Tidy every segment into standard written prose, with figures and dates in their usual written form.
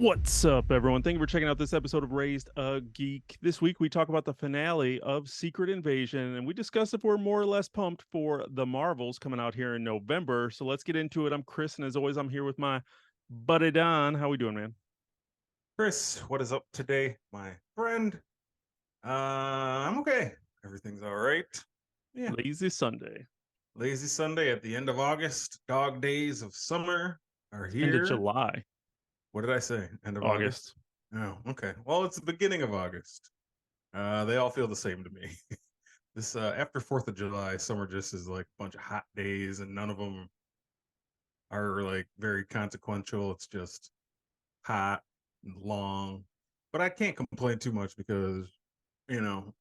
What's up, everyone? Thank you for checking out this episode of Raised A Geek. This week, we talk about the finale of Secret Invasion, and we discuss if we're more or less pumped for the Marvels coming out here in November. So let's get into it. I'm Chris, and as always, I'm here with my buddy Don. How we doing, man? Chris, what is up today, my friend? I'm okay. Everything's all right. Yeah. Lazy Sunday. Lazy Sunday at the end of August. Dog days of summer are End of here. July, What did I say? End of August? August. Oh, okay. Well, it's the beginning of August. They all feel the same to me. This after 4th of July, summer just is like a bunch of hot days, and none of them are like very consequential. It's just hot and long. But I can't complain too much because, you know,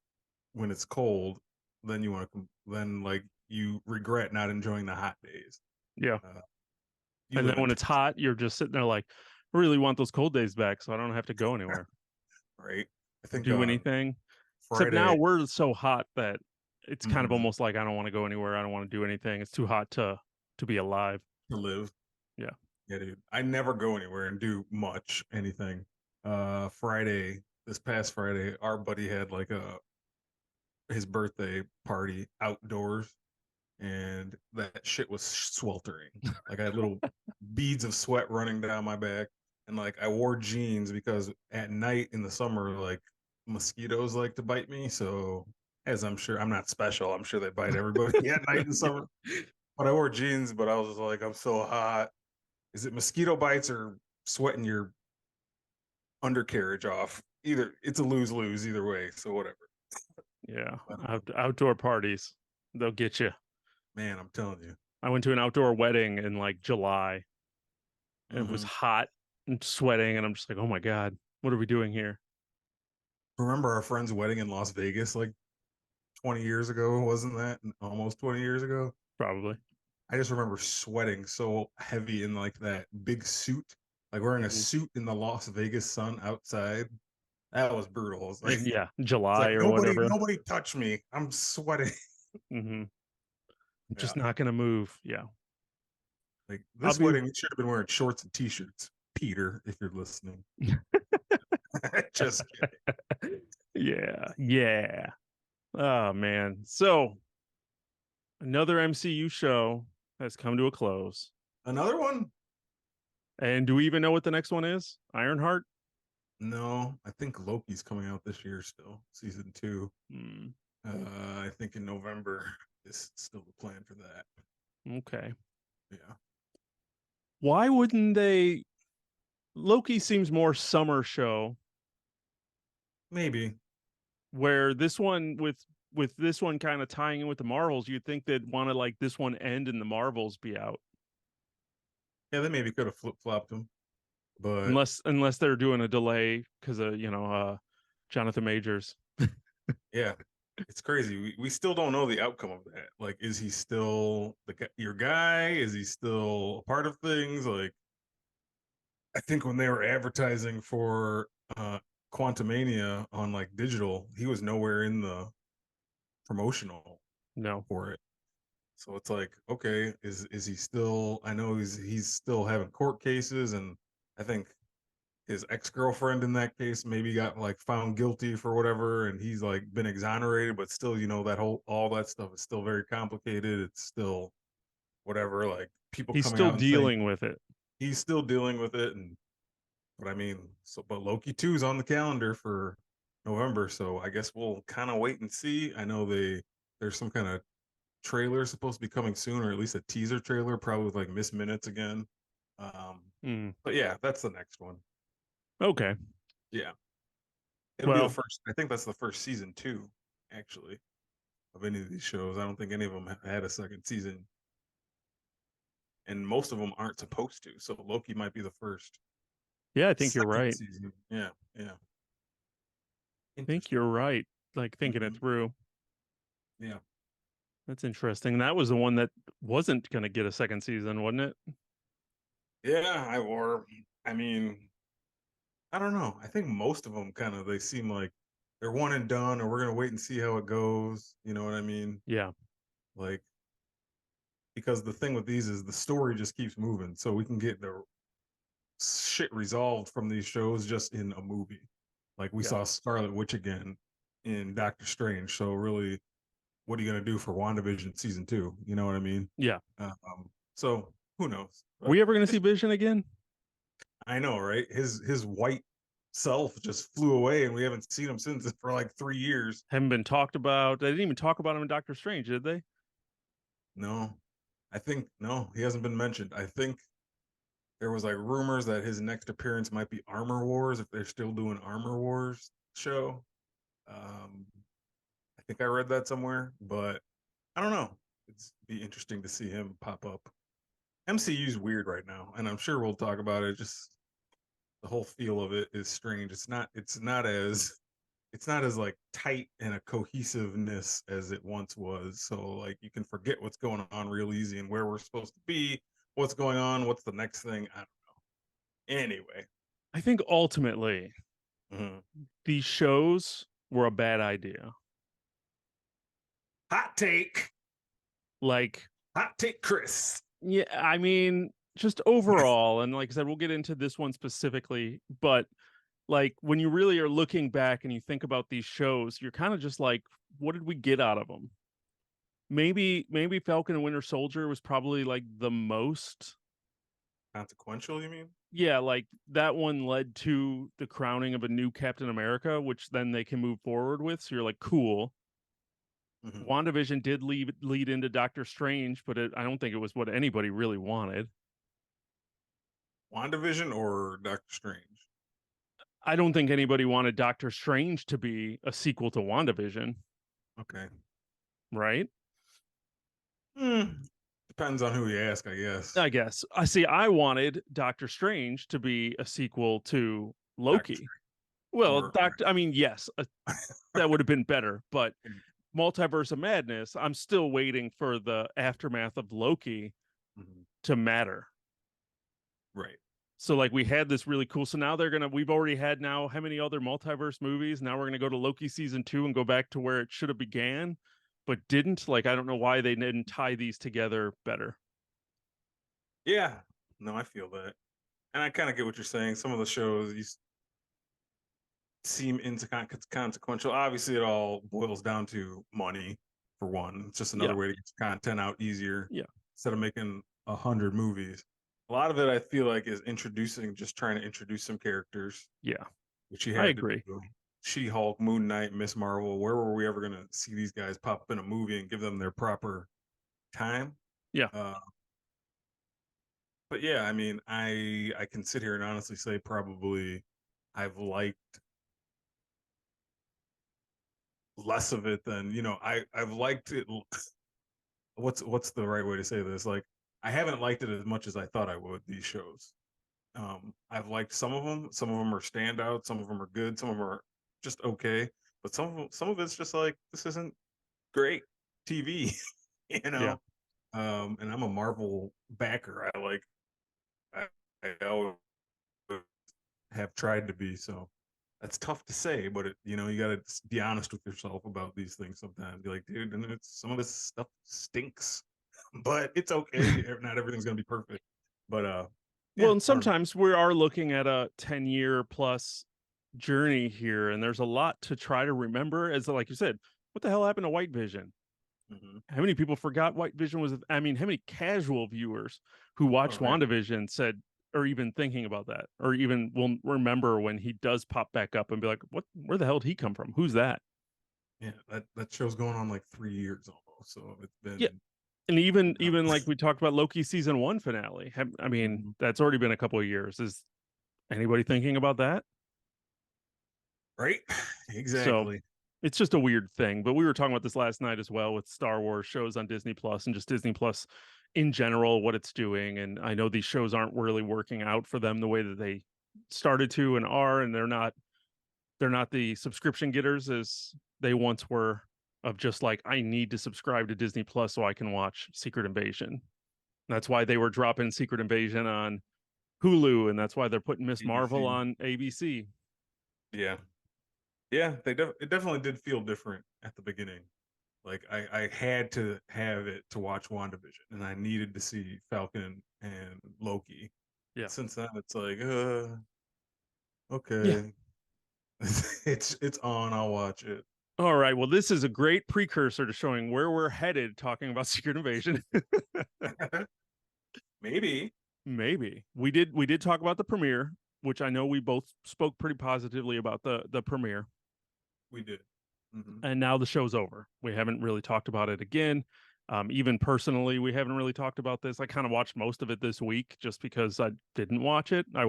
when it's cold, then you want to, then like you regret not enjoying the hot days. Yeah. Uh, you And then live in when it's Texas, hot, you're just sitting there like, I really want those cold days back so I don't have to go anywhere right? I or think do anything. Except now Friday we're so hot that it's kind of mhm, almost like I don't want to go anywhere. I don't want to do anything. It's too hot to be alive. to live. Yeah. Yeah, dude. I never go anywhere and do much anything. Friday, this past Friday, our buddy had like a his birthday party outdoors, and that shit was sweltering. Like I had little beads of sweat running down my back, and like I wore jeans because at night in the summer, like mosquitoes like to bite me. So as I'm sure I'm not special, I'm sure they bite everybody at night in summer. But I wore jeans, but I was just like, I'm so hot. Is it mosquito bites or sweating your undercarriage off? Either it's a lose lose either way. So whatever. Yeah, But outdoor parties, they'll get you. man, I'm telling you. I went to an outdoor wedding in like July and it was Mm-hmm. hot and sweating, and I'm just like, oh my God, what are we doing here? Remember our friend's wedding in Las Vegas like 20 years ago, wasn't that? Almost 20 years ago. Probably. I just remember sweating so heavy in like that big suit, like wearing a Mhm. suit in the Las Vegas sun outside. That was brutal. It's like And yeah, it's July like or nobody whatever. nobody touch me. I'm sweating. Hmm. Yeah. Just not gonna move. Yeah, Like I'll this be. wedding, we should have been wearing shorts and t-shirts. Peter, if you're listening. Just kidding. Yeah, yeah. Oh man. So another MCU show has come to a close. Another one? And do we even know what the next one is? Ironheart? No, I think Loki's coming out this year still, season two. Hmm. I think in November is still the plan for that. Okay. Yeah. Why wouldn't they? Loki seems more summer show, Maybe. where this one with this one kind of tying in with the Marvels, you'd think they'd want to like this one end and the Marvels be out. Yeah, they maybe could have flip flopped him, but Unless they're doing a delay because of, Jonathan Majors. yeah, it's crazy. We still don't know the outcome of that. Like, is he still your guy? Is he still a part of things? Like, I think when they were advertising for Quantumania on like digital, he was nowhere in the promotional No. for it. So it's like, okay, is he still? I know he's still having court cases, and I think his ex-girlfriend in that case maybe got like found guilty for whatever, and he's like been exonerated, but still, that whole all that stuff is still very complicated. It's still whatever, like people He's coming still out and saying dealing with it. he's still dealing with it, and but I mean, but Loki 2 is on the calendar for November, so I guess we'll kind of wait and see. I know there's some kind of trailer supposed to be coming soon, or at least a teaser trailer, probably with like Miss Minutes again. Um, Mm. but yeah, that's the next one. Okay. Yeah, it'll be the Well, first. I think that's the first season too, actually, of any of these shows. I don't think any of them had a second season, and most of them aren't supposed to. So Loki might be the first yeah, I think you're second right. season. Yeah, yeah, I think interesting. you're right. Like thinking it Hmm. through. Yeah, That's interesting. That was the one that wasn't going to get a second season, wasn't it? yeah. I mean, I don't know. I think most of them kind of they seem like they're one and done, or we're gonna wait and see how it goes. You know what I mean? Yeah. Like because the thing with these is the story just keeps moving, so we can get shit resolved from these shows just in a movie. Like we Yeah. saw Scarlet Witch again in Doctor Strange. So really, what are you gonna do for WandaVision season 2? You know what I mean? Yeah. So who knows? Are But we ever going to see just Vision again? I know, right? His white self just flew away, and we haven't seen him since for like 3 years. Haven't been talked about. They didn't even talk about him in Doctor Strange, did they? No, I think no, he hasn't been mentioned. I think there was like rumors that his next appearance might be Armor Wars if they're still doing Armor Wars show. Um, I think I read that somewhere, but I don't know. It's be interesting to see him pop up. MCU's weird right now, and I'm sure we'll talk about it. Just the whole feel of it is strange. It's not as like tight and a cohesiveness as it once was. So like you can forget what's going on real easy and where we're supposed to be, what's going on, what's the next thing. I don't know. Anyway. I think ultimately Mhm. these shows were a bad idea. Hot take. Like, Hot take, Chris. yeah, I mean, just overall, and like I said, we'll get into this one specifically, but like when you really are looking back and you think about these shows, you're kind of just like, what did we get out of them? Maybe Falcon and Winter Soldier was probably like the most. Consequential, you mean? Yeah, like that one led to the crowning of a new Captain America, which then they can move forward with. So you're like, cool. Mm-hmm. WandaVision did lead into Doctor Strange, but I don't think it was what anybody really wanted. WandaVision or Doctor Strange? I don't think anybody wanted Doctor Strange to be a sequel to WandaVision, Okay. right? Depends on who you ask, I guess. I guess. I see. I wanted Doctor Strange to be a sequel to Doctor Loki. Strange. Well, Or I mean, yes, that would have been better, but Multiverse of Madness, I'm still waiting for the aftermath of Loki Mhm. to matter. Right. So like we had this really cool. So now we've already had now how many other multiverse movies? Now we're gonna go to Loki season 2 and go back to where it should have began, but didn't. Like I don't know why they didn't tie these together better. Yeah. No, I feel that. And I kind of get what you're saying. Some of the shows seem inconsequential. Obviously, it all boils down to money, for one. It's just Yeah, another way to get your content out easier yeah, instead of making 100 movies. A lot of it, I feel like, is just trying to introduce some characters, yeah. which you I had to agree. do. She-Hulk, Moon Knight, Miss Marvel. Where were we ever going to see these guys pop up in a movie and give them their proper time? Yeah. Uh, but yeah, I mean, I can sit here and honestly say probably I've liked less of it than I've liked it. What's the right way to say this? Like I haven't liked it as much as I thought I would. These shows, I've liked some of them. Some of them are standouts. Some of them are good. Some of them are just okay. But some of it's just like this isn't great TV, you Yeah. know. And I'm a Marvel backer. I, I always have tried to be. So that's tough to say, but you got to be honest with yourself about these things sometimes. Be like, dude, and some of this stuff stinks, but it's okay. Not everything's gonna be perfect. But Well, yeah, and I don't know. sometimes we are looking at a 10-year plus journey here, and there's a lot to try to remember. As like you said, what the hell happened to White Vision? Mm-hmm. How many people forgot White Vision was? I mean, how many casual viewers who Oh watched yeah, WandaVision said, or even thinking about that, or even will remember when he does pop back up and be like, "What? Where the hell did he come from? Who's that?" yeah. That show's going on like 3 years almost, so it's Yeah, been. and even Uh, even like we talked about Loki season 1 finale. I mean, mhm. that's already been a couple of years. Is anybody thinking about that? Right, So exactly. it's just a weird thing. But we were talking about this last night as well with Star Wars shows on Disney Plus and just Disney Plus in general, what it's doing. And I know these shows aren't really working out for them the way that they started to and are, and they're not the subscription getters as they once were of just like, I need to subscribe to Disney Plus so I can watch Secret Invasion. That's why they were dropping Secret Invasion on Hulu, and that's why they're putting Miss Marvel ABC. on ABC. Yeah, yeah. It definitely did feel different at the beginning. Like I had to have it to watch WandaVision, and I needed to see Falcon and Loki. Yeah. Since then, it's like, Yeah. okay, it's on. I'll watch it. All right. Well, this is a great precursor to showing where we're headed talking about Secret Invasion. Maybe Maybe. We did talk about the premiere, which I know we both spoke pretty positively about the premiere. we did. Hmm. And now the show's over. We haven't really talked about it again. Even personally, we haven't really talked about this. I kind of watched most of it this week just because I didn't watch it. I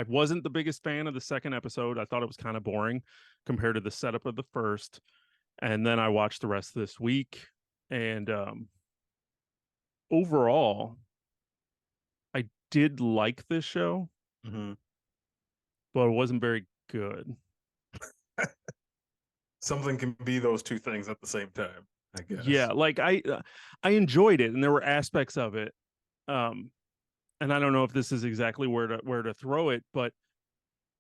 wasn't the biggest fan of the second episode. I thought it was kind of boring compared to the setup of the first. And then I watched the rest this week. And overall, I did like this show, Hmm. but it wasn't very good. Something can be those two things at the same time, I Yeah, guess. like I enjoyed it, and there were aspects of it. Um, and I don't know if this is exactly where to throw it, but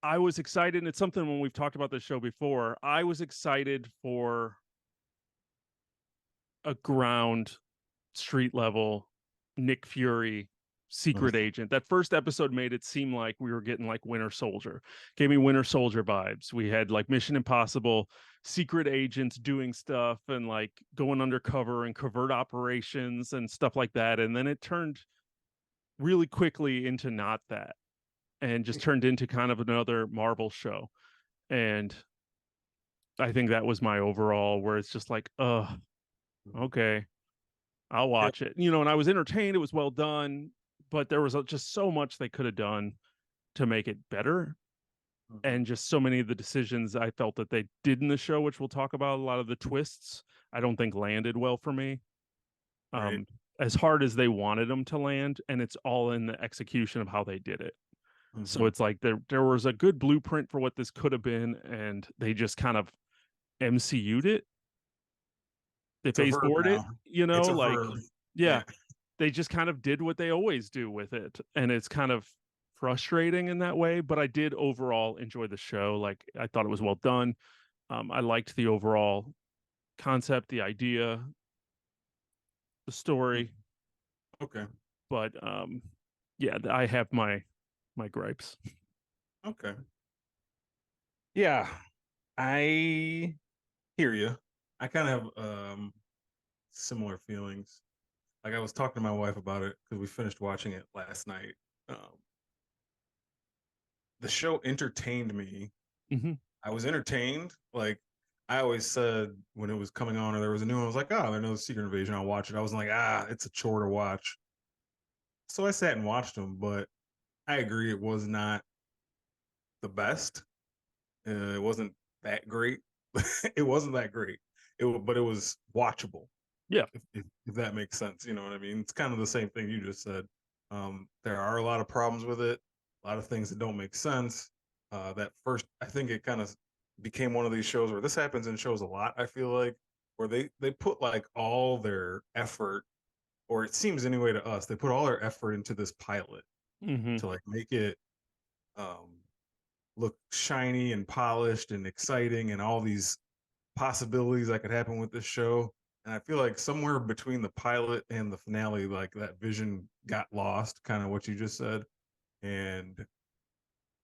I was excited. And it's something when we've talked about this show before. I was excited for a ground street level Nick Fury secret Mhm. agent. That first episode made it seem like we were getting like Winter Soldier. Gave me Winter Soldier vibes. We had like Mission Impossible secret agents doing stuff and like going undercover and covert operations and stuff like that. And then it turned really quickly into not that and just turned into kind of another Marvel show. And I think that was my overall where it's just like, okay, I'll Yep. watch it. And I was entertained. It was well done, but there was just so much they could have done to make it better. Mhm. And just so many of the decisions I felt that they did in the show, which we'll talk about, a lot of the twists, I don't think landed well for me. Right. Um, as hard as they wanted them to land, and it's all in the execution of how they did it. So Hmm. it's like there was a good blueprint for what this could have been, and they just kind of MCU'd it. They It's a phase verb forward it, now. It's a like, verb. yeah, Yeah. they just kind of did what they always do with it. And it's kind of frustrating in that way. But I did overall enjoy the show. Like I thought it was well done. I liked the overall concept, the idea, the Mm. story. Okay. But yeah, I have my gripes. Okay. Yeah. I hear you. I kind of have similar feelings. Like I was talking to my wife about it because we finished watching it last night. Um, the show entertained me. Hmm. I was entertained. Like I always said when it was coming on or there was a new one, I was like, oh, there's no Secret Invasion. I'll watch it. I wasn't like, it's a chore to watch. So I sat and watched them, but I agree it was not the best. It wasn't that great. It wasn't that great. But it was watchable. Yeah. If that makes sense, you know what I mean. It's kind of the same thing you just said. There are a lot of problems with it, a lot of things that don't make sense. That first, I think it kind of became one of these shows where this happens in shows a lot. I feel like where they put like all their effort, or it seems anyway to us, they put all their effort into this pilot Hmm. to like make it um, look shiny and polished and exciting and all these possibilities that could happen with this show. And I feel like somewhere between the pilot and the finale, like that vision got lost, kind of what you just said. And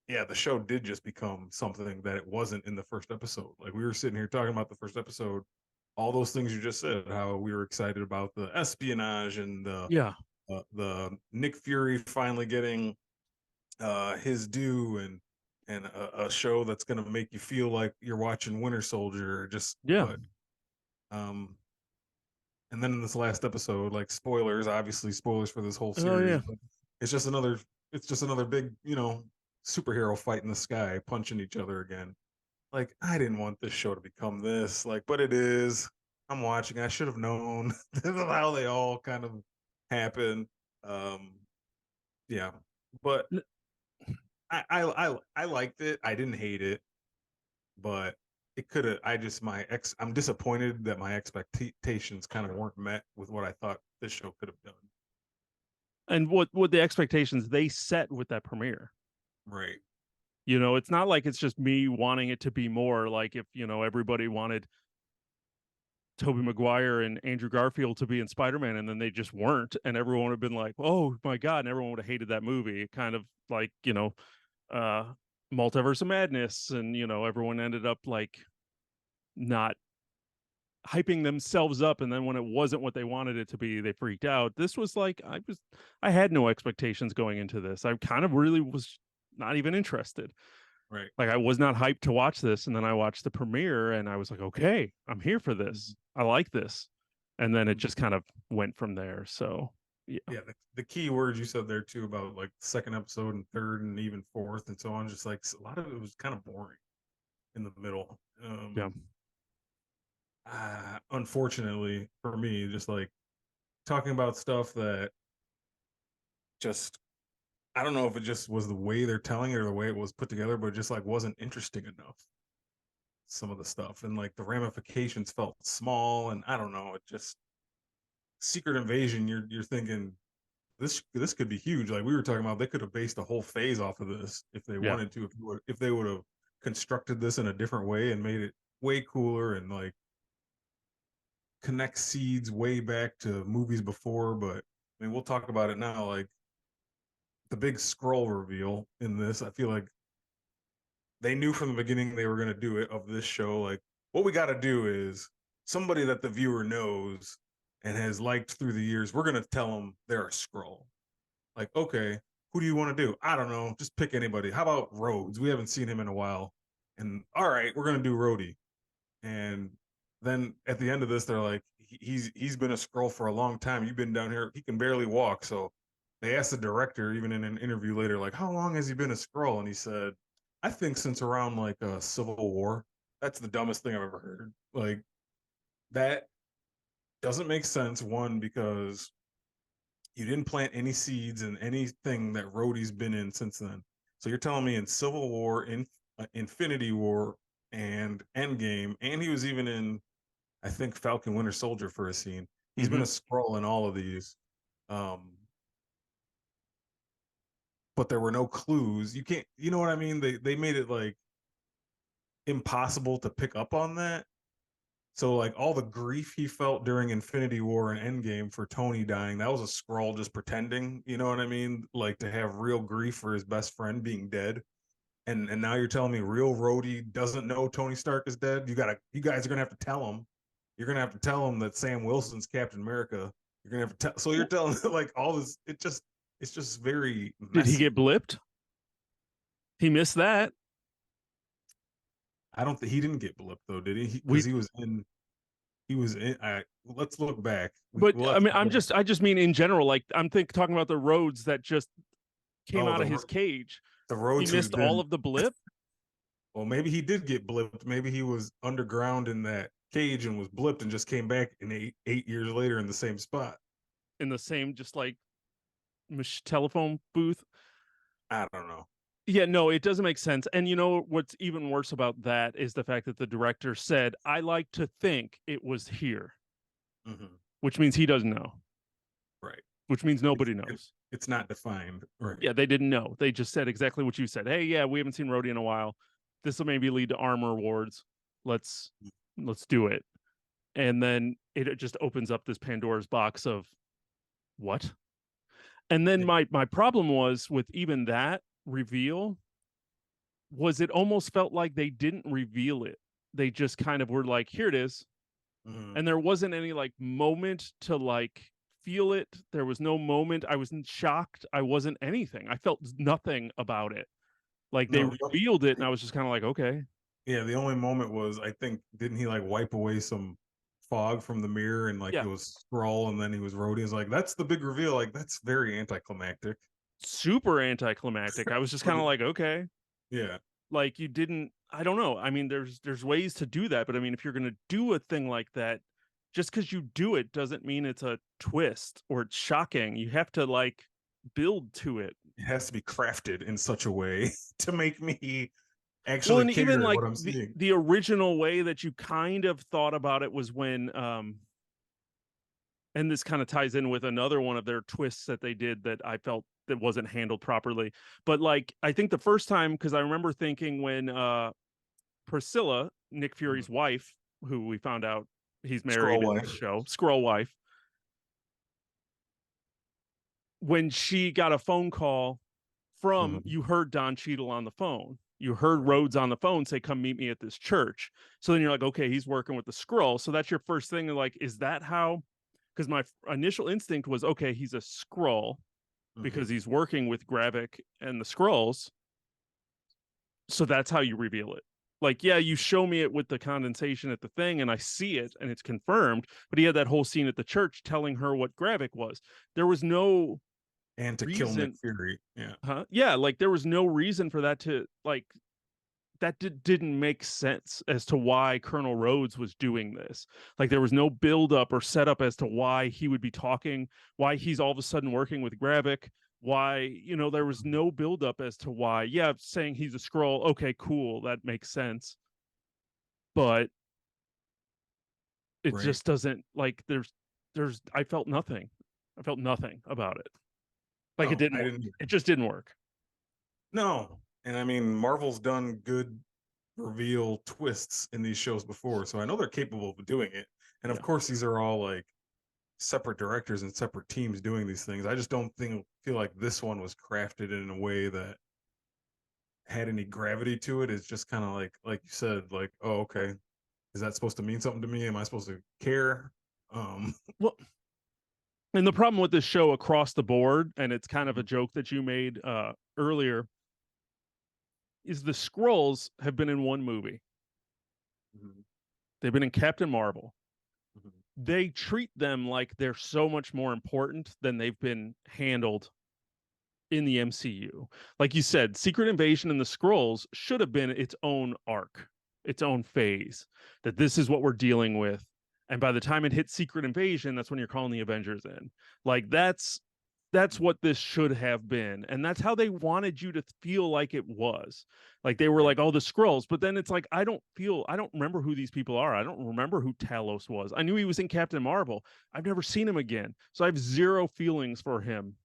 yeah, the show did just become something that it wasn't in the first episode. Like we were sitting here talking about the first episode, all those things you just said, how we were excited about the espionage and Yeah. the Nick Fury finally getting his due and a show that's going to make you feel like you're watching Winter Soldier. Just Yeah. but um, and then in this last episode, like spoilers, obviously spoilers for this whole Oh series, yeah. but it's just another it's just another big superhero fight in the sky, punching each other again. Like I didn't want this show to become this, like, but it is. I'm watching. I should have known. This is how they all kind of happen. Um, yeah, but I liked it. I didn't hate it, but it could have. I'm disappointed that my expectations kind of weren't met with what I thought this show could have done. And what the expectations they set with that premiere. Right. It's not like it's just me wanting it to be more like if everybody wanted Tobey Maguire and Andrew Garfield to be in Spider-Man, and then they just weren't, and everyone would have been like, "Oh my god!" and everyone would have hated that movie. Kind of like uh, Multiverse of Madness, and everyone ended up like not hyping themselves up, and then when it wasn't what they wanted it to be, they freaked out. This was like I had no expectations going into this. I kind of really was not even interested. Right. Like I was not hyped to watch this, and then I watched the premiere, and I was like, okay, I'm here for Mhm. this. I like this, and then it Mhm. just kind of went from there. So yeah, Yeah, the key words you said there too about like second episode and third and even fourth and so on, just like a lot of it was kind of boring in the middle. yeah, Unfortunately for me, just like talking about stuff that just I don't know if it just was the way they're telling it or the way it was put together, but it just like wasn't interesting enough. Some of the stuff and like the ramifications felt small, and I don't know. It just Secret Invasion. You're thinking this could be huge. Like we were talking about, they could have based a whole phase off of this if they yeah. wanted to. If they would have constructed this in a different way and made it way cooler and like connect seeds way back to movies before. But I mean, we'll talk about it now. Like the big scroll reveal in this, I feel like they knew from the beginning they were going to do it of this show. Like, what we got to do is somebody that the viewer knows and has liked through the years. We're going to tell them they're a scroll. Like, okay, who do you want to do? I don't know. Just pick anybody. How about Rhodes? We haven't seen him in a while. And all right, we're going to do Rhodey. And then at the end of this, they're like, he's been a scroll for a long time. You've been down here. He can barely walk. So they asked the director, even in an interview later, like, how long has he been a scroll? And he said, I think since around like a Civil War. That's the dumbest thing I've ever heard. Like that doesn't make sense. One, because you didn't plant any seeds in anything that Rhodey's been in since then. So you're telling me in Civil War, in Infinity War, and Endgame, and he was even in, I think, Falcon Winter Soldier for a scene. He's been Hmm. a scroll in all of these. Um, but there were no clues. You can't, you know what I mean? They made it like impossible to pick up on that. So like all the grief he felt during Infinity War and Endgame for Tony dying, that was a scroll just pretending, you know what I mean? Like to have real grief for his best friend being dead. And now you're telling me real Rhodey doesn't know Tony Stark is dead? You guys are gonna have to tell him. You're gonna have to tell him that Sam Wilson's Captain America. You're gonna have to tell, so you're telling like all this, it's just very Did he get messy. blipped? He missed that. I don't think he didn't get blipped though, did he? Because We, he was in. Let's look back. but We'll I have to mean, look back. I just mean in general. Like talking about the roads that just came Oh, out of his cage. the He Rhodes who's missed all been, of the blip well, maybe he did get blipped. Maybe he was underground in that cage and was blipped and just came back in 8 years later in the same spot. in the same, just like telephone booth. I don't know. Yeah, no, it doesn't make sense. And what's even worse about that is the fact that the director said, I like to think it was here, Hmm. which means he doesn't know, Right. which means It's nobody it, knows. it's not defined. Right. Yeah, they didn't know. They just said exactly what you said. Hey, yeah, we haven't seen Rhodey in a while. This will maybe lead to armor awards. Let's let's do it. And then it just opens up this Pandora's box of what? And then Yeah. my problem was with even that reveal was it almost felt like they didn't reveal it. They just kind of were like, here it is. Hmm. And there wasn't any like moment to like feel it. There was no moment. I wasn't shocked. I wasn't anything. I felt nothing about it. Like they No. revealed it and I was just kind of like, okay. Yeah. The only moment was, I think, didn't he like wipe away some fog from the mirror and like Yeah. it was scroll and then he was Rhodey? It's like that's the big reveal. Like that's very anticlimactic. Super anticlimactic. I was just For kind of the, like, okay. yeah. Like you didn't, I don't know. I mean, there's ways to do that, but I mean, if you're gonna do a thing like that, just because you do it doesn't mean it's a twist or it's shocking. You have to like build to it. It has to be crafted in such a way to make me Well, actually and even care like what I'm the seeing. the original way that you kind of thought about it was when and this kind of ties in with another one of their twists that they did that I felt that wasn't handled properly. But like I think the first time, because I remember thinking when Priscilla, Nick Mhm. Fury's wife, who we found out he's married Scroll in the wife. show, Squirrel wife, when she got a phone call from, Mhm. you heard Don Cheadle on the phone. You heard Rhodes on the phone say, "Come meet me at this church." So then you're like, okay, he's working with the Skrull. So that's your first thing. Like, is that how? Because my initial instinct was, okay, he's a Skrull because Mhm. he's working with Gravik and the Skrulls. So that's how you reveal it. Like, yeah, you show me it with the condensation at the thing, and I see it, and it's confirmed. But he had that whole scene at the church telling her what Gravik was. There was no And to kill Nick reason, Fury. Yeah. huh? Yeah, like there was no reason for that to like that didn't make sense as to why Colonel Rhodes was doing this. Like there was no build up or setup as to why he would be talking, why he's all of a sudden working with Gravik, why, there was Mhm. no build up as to why. Yeah, saying he's a Skrull, okay, cool, that makes sense. But it Right. just doesn't like there's I felt nothing. I felt nothing about it. Like it No, didn't I work. didn't. It just didn't work. No. And I mean, Marvel's done good reveal twists in these shows before, so I know they're capable of doing it. And of Yeah. course, these are all like separate directors and separate teams doing these things. I just don't feel like this one was crafted in a way that had any gravity to it. It's just kind of like you said, like, oh, okay, is that supposed to mean something to me? Am I supposed to care? Um, Well, and the problem with this show across the board, and it's kind of a mhm, joke that you made earlier, is the Skrulls have been in one movie. mhm, They've been in Captain Marvel. mhm, They treat them like they're so much more important than they've been handled in the MCU. Like you said, Secret Invasion and the Skrulls should have been its own arc, its own phase. That this is what we're dealing with. And by the time it hits Secret Invasion, that's when you're calling the Avengers in. Like that's what this should have been, and that's how they wanted you to feel like it was. Like they were right, like, oh, the Skrulls, but then it's like I don't remember who these people are. I don't remember who Talos was. I knew he was in Captain Marvel. I've never seen him again, so I have zero feelings for him.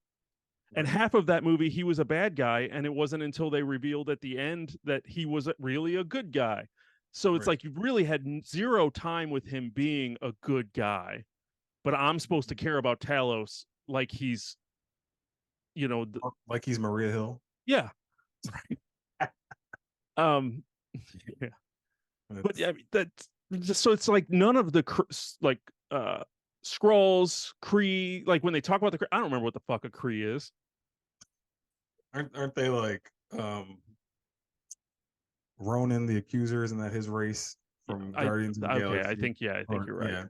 And right, half of that movie he was a bad guy, and it wasn't until they revealed at the end that he was really a good guy. So it's right. like you really had zero time with him being a good guy, but I'm supposed to Mhm. care about Talos like he's, you know th- Like he's Maria Hill. yeah. um yeah. But It's yeah, that's just, so it's like none of the like scrolls Kree, like when they talk about the I don't remember what the fuck a Kree is. aren't they like Ronan the Accuser? Isn't that his race Yeah, from I Guardians of the okay, Galaxy? I think Or you're right. yeah,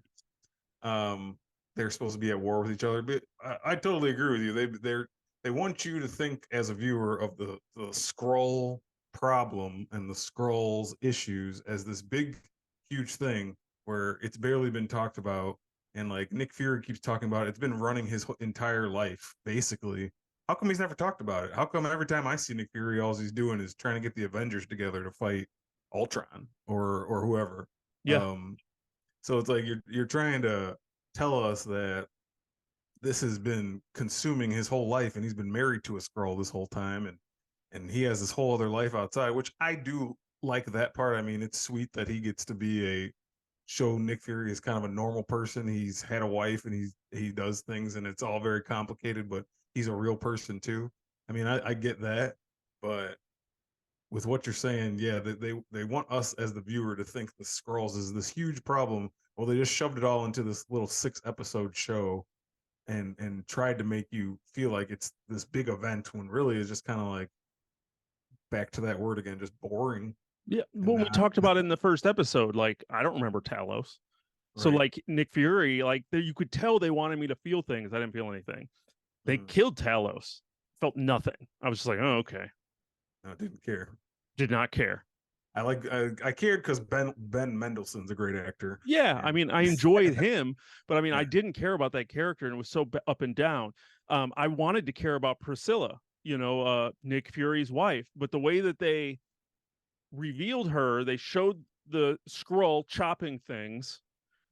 um, they're supposed to be at war with each other. But I totally agree with you. They want you to think as a viewer of the scroll problem and the scrolls issues as this big, huge thing where it's barely been talked about. And like Nick Fury keeps talking about it, it's been running his entire life basically. How come he's never talked about it? How come every time I see Nick Fury, all he's doing is trying to get the Avengers together to fight Ultron or whoever? Yeah. Um, so it's like you're trying to tell us that this has been consuming his whole life, and he's been married to a scroll this whole time, and he has this whole other life outside, which I do like that part. I mean, it's sweet that he gets to be a show Nick Fury is kind of a normal person. He's had a wife and he does things, and it's all very complicated, but he's a real person too. I mean, I get that, but with what you're saying, yeah, they want us as the viewer to think the scrolls is this huge problem. Well, they just shoved it all into this little 6 episode show and tried to make you feel like it's this big event when really it's just kind of like back to that word again, just boring Yeah, and when we not talked about it in the first episode, like I don't remember Talos. So right. like Nick Fury, like you could tell they wanted me to feel things. I didn't feel anything. They Mm, killed Talos. Felt nothing. I was just like, oh, okay. I didn't care. Did not care. I cared because Ben Mendelsohn's a great actor, Yeah, I and mean, I enjoyed him, but I mean, I yeah, didn't care about that character, and it was so up and down. I wanted to care about Priscilla, Nick Fury's wife, but the way that they revealed her, they showed the scroll chopping things.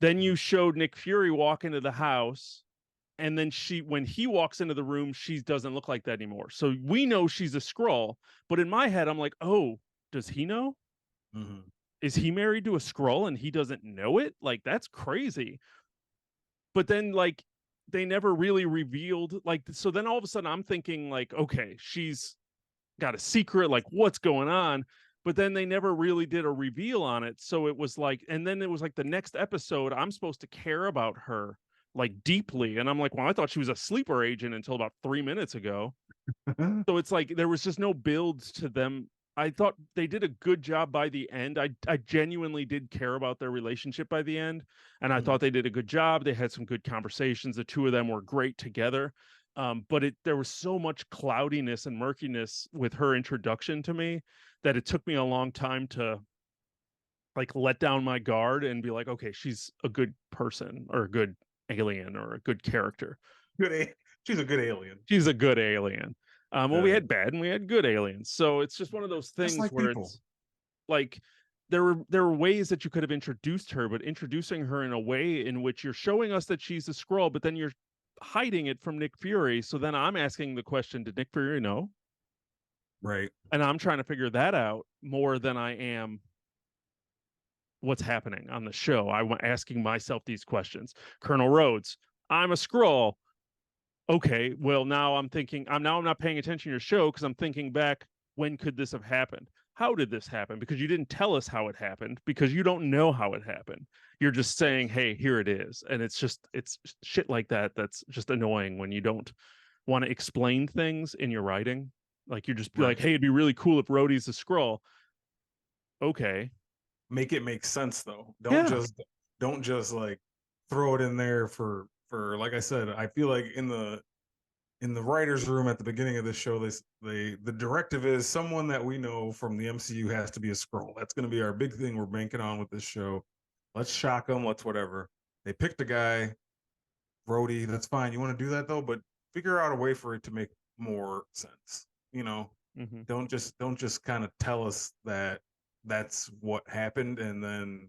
Then mm, you showed Nick Fury walk into the house, and then when he walks into the room, she doesn't look like that anymore. So we know she's a scroll, but in my head, I'm like, oh, does he know? mhm. is he married to a Skrull and he doesn't know it? Like, that's crazy. But then, like, they never really revealed, like, so then all of a sudden I'm thinking, like, okay, she's got a secret, like, what's going on? But then they never really did a reveal on it. So it was like, and then it was like the next episode, I'm supposed to care about her like deeply. And I'm like, well, I thought she was a sleeper agent until about 3 minutes ago. So it's like there was just no builds to them. I thought they did a good job by the end. I genuinely did care about their relationship by the end, and I thought they did a good job. They had some good conversations. The two of them were great together. But there was so much cloudiness and murkiness with her introduction to me that it took me a long time to like let down my guard and be like, okay, she's a good person or a good alien or a good character. She's a good alien. She's a good alien. Well, we had bad and we had good aliens. So it's just one of those Just things like where people. it's like there were ways that you could have introduced her, but introducing her in a way in which you're showing us that she's a Skrull, but then you're hiding it from Nick Fury. So then I'm asking the question, did Nick Fury know? Right. And I'm trying to figure that out more than I am what's happening on the show. I'm asking myself these questions. Colonel Rhodes, I'm a Skrull. Okay, well now I'm thinking I'm not paying attention to your show because I'm thinking back, when could this have happened? How did this happen? Because you didn't tell us how it happened, because you don't know how it happened. You're just saying, hey, here it is. And it's shit like that that's just annoying when you don't want to explain things in your writing. Like you're just be like, Right. hey, it'd be really cool if Rhodey's a Skrull. Okay. Make it make sense though. Yeah. Don't just like throw it in there for like I said, I feel like in the writers room at the beginning of this show, the directive is someone that we know from the MCU has to be a Skrull. That's going to be our big thing we're banking on with this show. Let's shock them. Let's whatever. They picked a guy, Rhodey. That's fine. You want to do that though, but figure out a way for it to make more sense. You know, Mm-hmm. don't just kind of tell us that that's what happened and then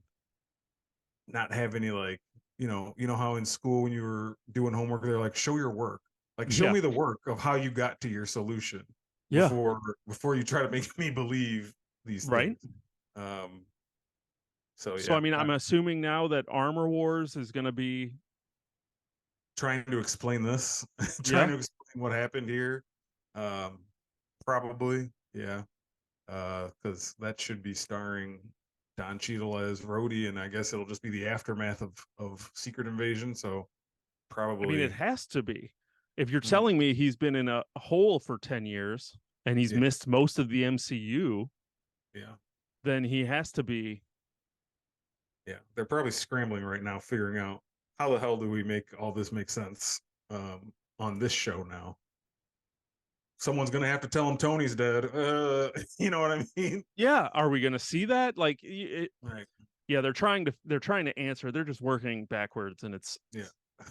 not have any like you know how in school when you were doing homework they're like show your work, like show Yeah. me the work of how you got to your solution Yeah. before you try to make me believe these Right. things. um so So I yeah, mean, I'm I'm assuming now that Armor Wars is going to be, trying to explain this trying yeah. to explain what happened here. um Probably, yeah. Because that should be starring Don Cheadle as Rhodey, and I guess it'll just be the aftermath of Secret Invasion. So I mean, it probably, has to be. If you're mm, telling me he's been in a hole for 10 years and he's yeah, missed most of the MCU, yeah, then he has to be. yeah. They're probably scrambling right now, figuring out how the hell do we make all this make sense on this show now. Someone's gonna have to tell him Tony's dead. You know what I mean? Yeah, are we going to see that? Like Right. yeah, they're trying to answer. They're just working backwards, and Yeah.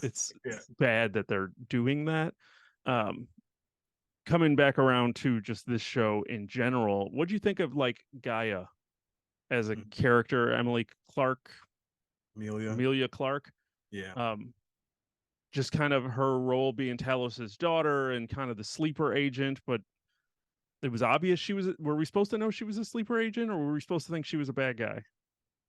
it's Yeah. bad that they're doing that. Um Coming back around to just this show in general, what do you think of like Gaia as a Mhm. character, Emily Clark, Amelia. Amelia Clark? Yeah. Um, just kind of her role being Talos's daughter and kind of the sleeper agent, but it was obvious she was. Were we supposed to know she was a sleeper agent, or were we supposed to think she was a bad guy?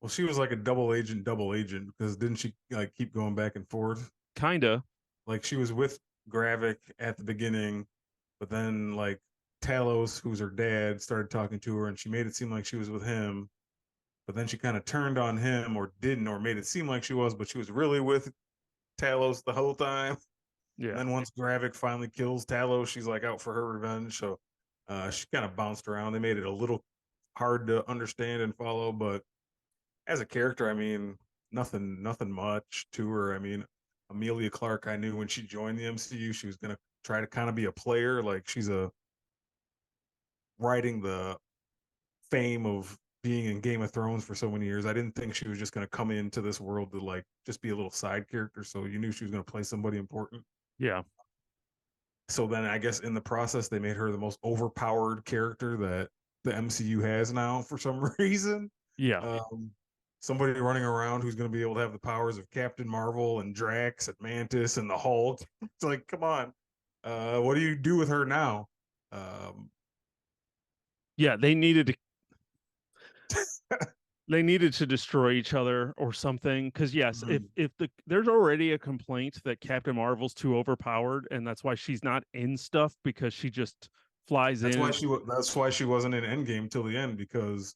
Well, she was like a double agent because didn't she like keep going back and forth? Kinda. Like she was with Gravik at the beginning, but then like Talos, who's her dad, started talking to her, and she made it seem like she was with him. But then she kind of turned on him, or didn't, or made it seem like she was, but she was really with Talos the whole time. And Yeah. then once Gravik finally kills Talos, she's like out for her revenge. So she kind of bounced around. They made it a little hard to understand and follow, but as a character, I mean, nothing much to her. I mean, Amelia Clark, I knew when she joined the MCU, she was gonna try to kind of be a player. Like she's a riding the fame of being in Game of Thrones for so many years. I didn't think she was just gonna come into this world to like just be a little side character. So you knew she was gonna play somebody important. Yeah. So then I guess in the process they made her the most overpowered character that the MCU has now for some reason. Yeah. Um, Somebody running around who's going to be able to have the powers of Captain Marvel and Drax and Mantis and the Hulk. It's like, come on, what do you do with her now? Um, Yeah. They needed to They needed to destroy each other or something. Because yes, if Mhm. there's already a complaint that Captain Marvel's too overpowered, and that's why she's not in stuff because she just flies That's why in. she wasn't in Endgame till the end, because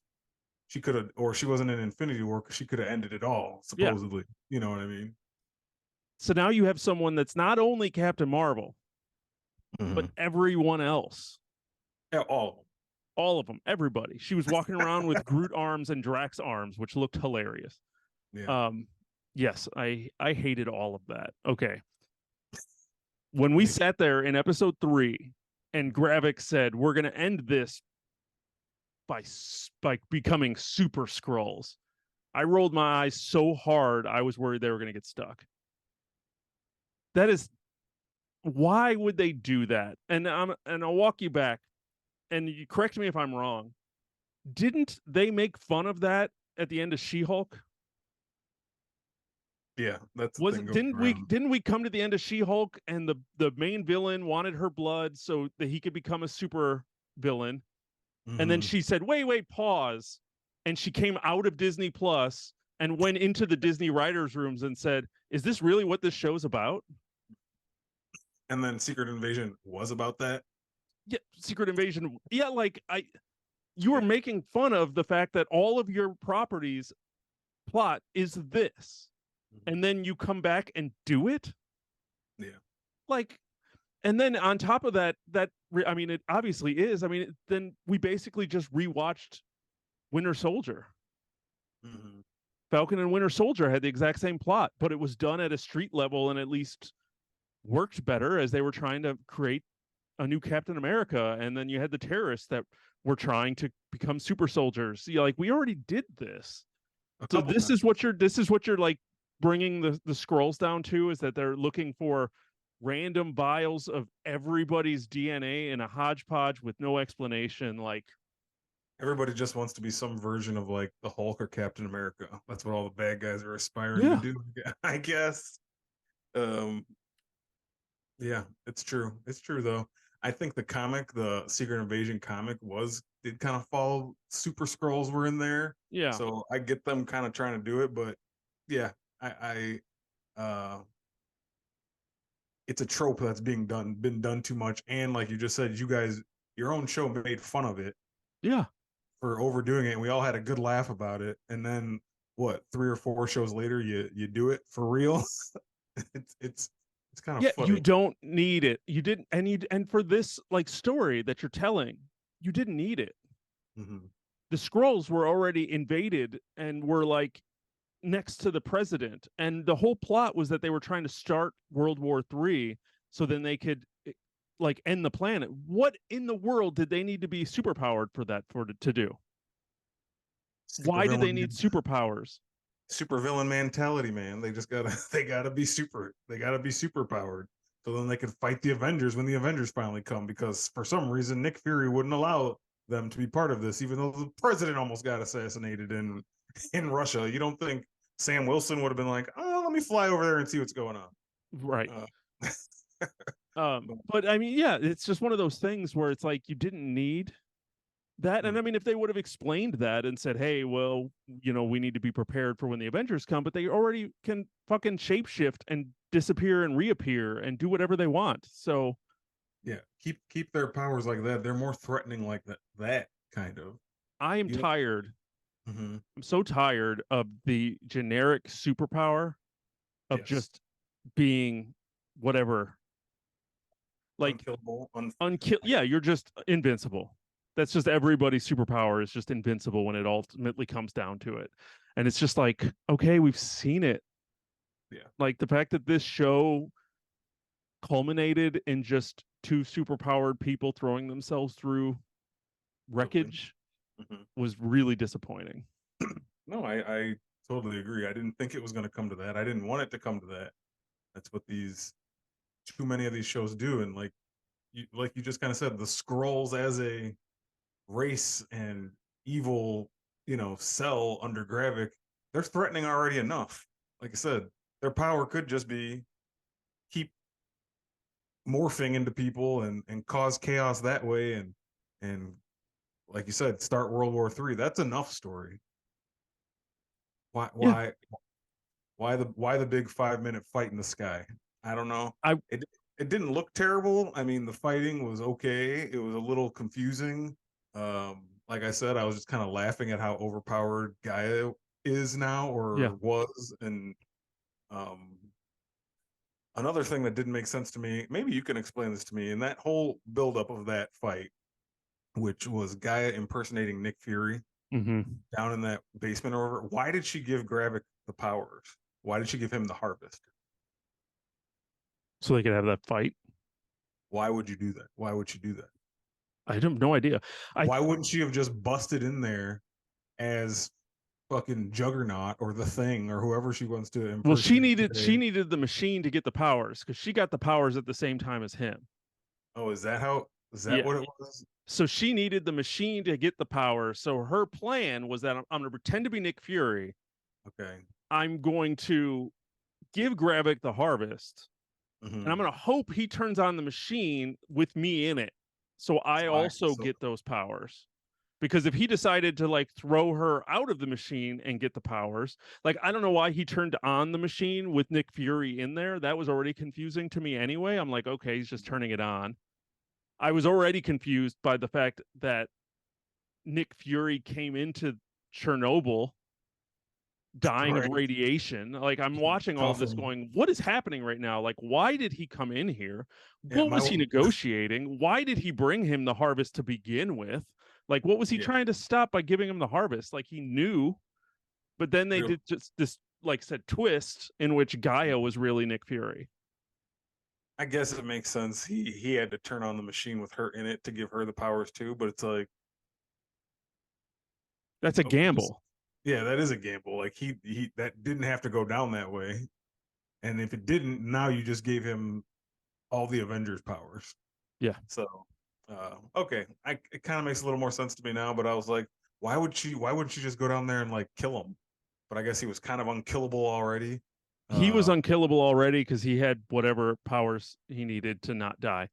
she could have, or she wasn't in Infinity War because she could have ended it all, Yeah. supposedly. You know what I mean? So now you have someone that's not only Captain Marvel, but Mm-hmm. everyone else. Yeah, all All of them, everybody. She was walking around with Groot arms and Drax arms, which looked hilarious. of them. Yeah. Um, yes, I hated all of that. Okay, when we Me. sat there in episode 3, and Gravik said we're going to end this by becoming super scrolls, I rolled my eyes so hard I was worried they were going to get stuck. That is, why would they do that? And I'll walk you back, and you correct me if I'm wrong. Didn't they make fun of that at the end of She-Hulk? Yeah, that's the Was thing it, going around. didn't we come to the end of She-Hulk and the main villain wanted her blood so that he could become a super villain, and then Mm-hmm. she said wait pause, and she came out of Disney Plus and went into the Disney writers rooms and said, is this really what this show's about? And then Secret Invasion was about that. Yeah, Secret Invasion. Yeah, like you were Yeah. making fun of the fact that all of your properties plot is this, Mm-hmm. and then you come back and do it Yeah. like. And then on top of that, I mean, it obviously is. I mean, then we basically just rewatched Winter Soldier. Mm-hmm. Falcon and Winter Soldier had the exact same plot, but it was done at a street level and at least worked better as they were trying to create a new Captain America. And then you had the terrorists that were trying to become super soldiers. Like we already did this. A So couple times. this is what you're like bringing the scrolls down to, is that they're looking for random vials of everybody's DNA in a hodgepodge with no explanation. Like, Everybody just wants to be some version of like the Hulk or Captain America. That's what all the bad guys are aspiring to yeah, do, I guess. Um, yeah, it's true. It's true though. I think the comic, the Secret Invasion comic, was did kind of follow Super Scrolls were in there, yeah, so I get them kind of trying to do it, but yeah, I it's a trope that's been done too much, and like you just said, you guys, your own show made fun of it yeah. for overdoing it, and we all had a good laugh about it, and then what, 3 or 4 shows later, you do it for real. It's kind of Yeah, you funny. don't need it. You didn't, and for this like story that you're telling, you didn't need it. Mm-hmm. The scrolls were already invaded and were like next to the president, and the whole plot was that they were trying to start World War III so then they could like end the planet. What in the world did they need to be superpowered for that for to do? Why did they need superpowers? Super villain mentality, man. They just gotta they gotta be super powered. So then they can fight the Avengers when the Avengers finally come, because for some reason Nick Fury wouldn't allow them to be part of this, even though the president almost got assassinated in Russia. You don't think Sam Wilson would have been like, oh, let me fly over there and see what's going on? Right. Uh, but, But I mean, yeah, it's just one of those things where it's like you didn't need that. And mm, I mean, if they would have explained that and said, hey, well, we need to be prepared for when the Avengers come, but they already can fucking shapeshift and disappear and reappear and do whatever they want. So yeah, keep their powers like that. They're more threatening like that kind of. I am You tired. mm-hmm. I'm so tired of the generic superpower of Yes, just being whatever, like unkillable, unkill. Yeah, you're just invincible. That's just everybody's superpower is just invincible when it ultimately comes down to it. And it's just like, okay, we've seen it. yeah, Like the fact that this show culminated in just two superpowered people throwing themselves through building. wreckage Mm-hmm. was really disappointing. No, I totally agree. I didn't think it was going to come to that. I didn't want it to come to that. That's what these too many of these shows do, and like you just kind of said, the scrolls as a race and evil, cell under Gravik, they're threatening already enough. Like I said, their power could just be keep morphing into people and cause chaos that way, and like you said, start World War III. That's enough story. Why Yeah. why the big 5 minute fight in the sky? I don't know. I It didn't look terrible. I mean, the fighting was okay. It was a little confusing. Like I said, I was just kind of laughing at how overpowered Gaia is now Yeah. or was, and um, another thing that didn't make sense to me. Maybe you can explain this to me. In that whole buildup of that fight, which was Gaia impersonating Nick Fury Mm-hmm. down in that basement or whatever, why did she give Gravik the powers? Why did she give him the harvest? So they could have that fight. Why would you do that? Why would she do that? I have no idea. I Why wouldn't she have just busted in there as fucking Juggernaut or the Thing or whoever she wants to Well, impersonate she today? needed the machine to get the powers because she got the powers at the same time as him. Oh, is that how? Is that Yeah. what it was? So she needed the machine to get the power. So her plan was that I'm going to pretend to be Nick Fury. Okay. I'm going to give Gravik the harvest, and I'm Mm-hmm. going to hope he turns on the machine with me in it. So I also So get those powers. Because if he decided to like throw her out of the machine and get the powers, like I don't know why he turned on the machine with Nick Fury in there. That was already confusing to me anyway. I'm like, okay, he's just turning it on. I was already confused by the fact that Nick Fury came into Chernobyl dying of right, radiation. Like I'm watching all of this coughing. going, what is happening right now? Like, why did he come in here? Yeah, What was my he negotiating? Why did he bring him the harvest to begin with? Like, what was he yeah. trying to stop by giving him the harvest? Like he knew, but then they Real. did just this, like said, twist in which Gaia was really Nick Fury. I guess it makes sense. He had to turn on the machine with her in it to give her the powers too. But it's like, That's a just gamble. yeah, that is a gamble. Like he that didn't have to go down that way. And if it didn't, now you just gave him all the Avengers powers. Yeah. So, okay, it kind of makes a little more sense to me now. But I was like, why would she? Why wouldn't she just go down there and like kill him? But I guess he was kind of unkillable already. He was Uh, unkillable already because he had whatever powers he needed to not die.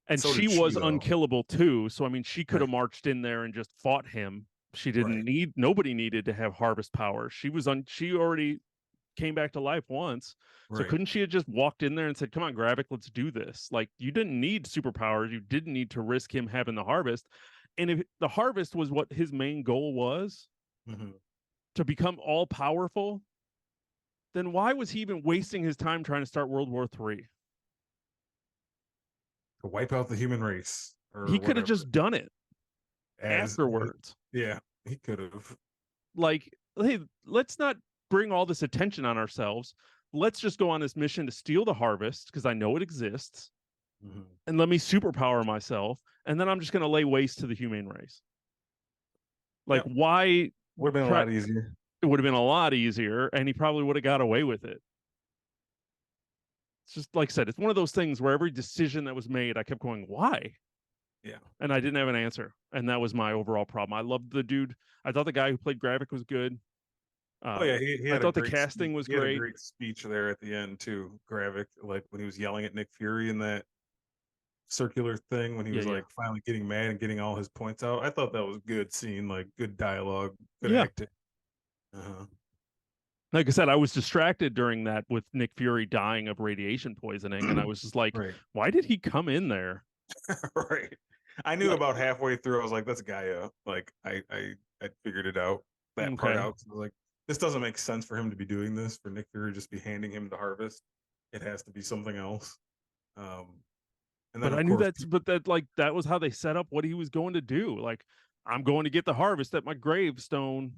And so she did she was though. unkillable too. So I mean, she could Right. have marched in there and just fought him. She didn't Right. need nobody needed to have harvest powers. She already came back to life once. So Right. couldn't she have just walked in there and said, "Come on, Gravik, let's do this." Like you didn't need superpowers. You didn't need to risk him having the harvest. And if the harvest was what his main goal was, Mm-hmm. to become all powerful, then why was he even wasting his time trying to start World War III? To wipe out the human race or He could have whatever. just done it As afterwards. yeah, he could have. Like, hey, let's not bring all this attention on ourselves. Let's just go on this mission to steal the harvest because I know it exists, Mm-hmm. and let me superpower myself, and then I'm just going to lay waste to the humane race. Like, Yep. why Would have been a try? lot easier. It would have been a lot easier, and he probably would have got away with it. It's just like I said, it's one of those things where every decision that was made, I kept going, why? Yeah. And I didn't have an answer. And that was my overall problem. I loved the dude. I thought the guy who played Gravik was good. Oh yeah, he I had a thought the great speech. casting was He had a great. great speech there at the end too, Gravik, like when he was yelling at Nick Fury in that circular thing when he Yeah, was yeah. like finally getting mad and getting all his points out. I thought that was good scene, like good dialogue, good Yeah. acting. Uh-huh. Like I said, I was distracted during that with Nick Fury dying of radiation poisoning. And I was just like, Right. why did he come in there? Right. I knew Like, about halfway through. I was like, "That's Gaia." Like, I figured it out that part okay. out. So I was like, this doesn't make sense for him to be doing this. For Nick Fury just be handing him the harvest. It has to be something else. Um, and then But of I knew course, but that like that was how they set up what he was going to do. Like, I'm going to get the harvest at my gravestone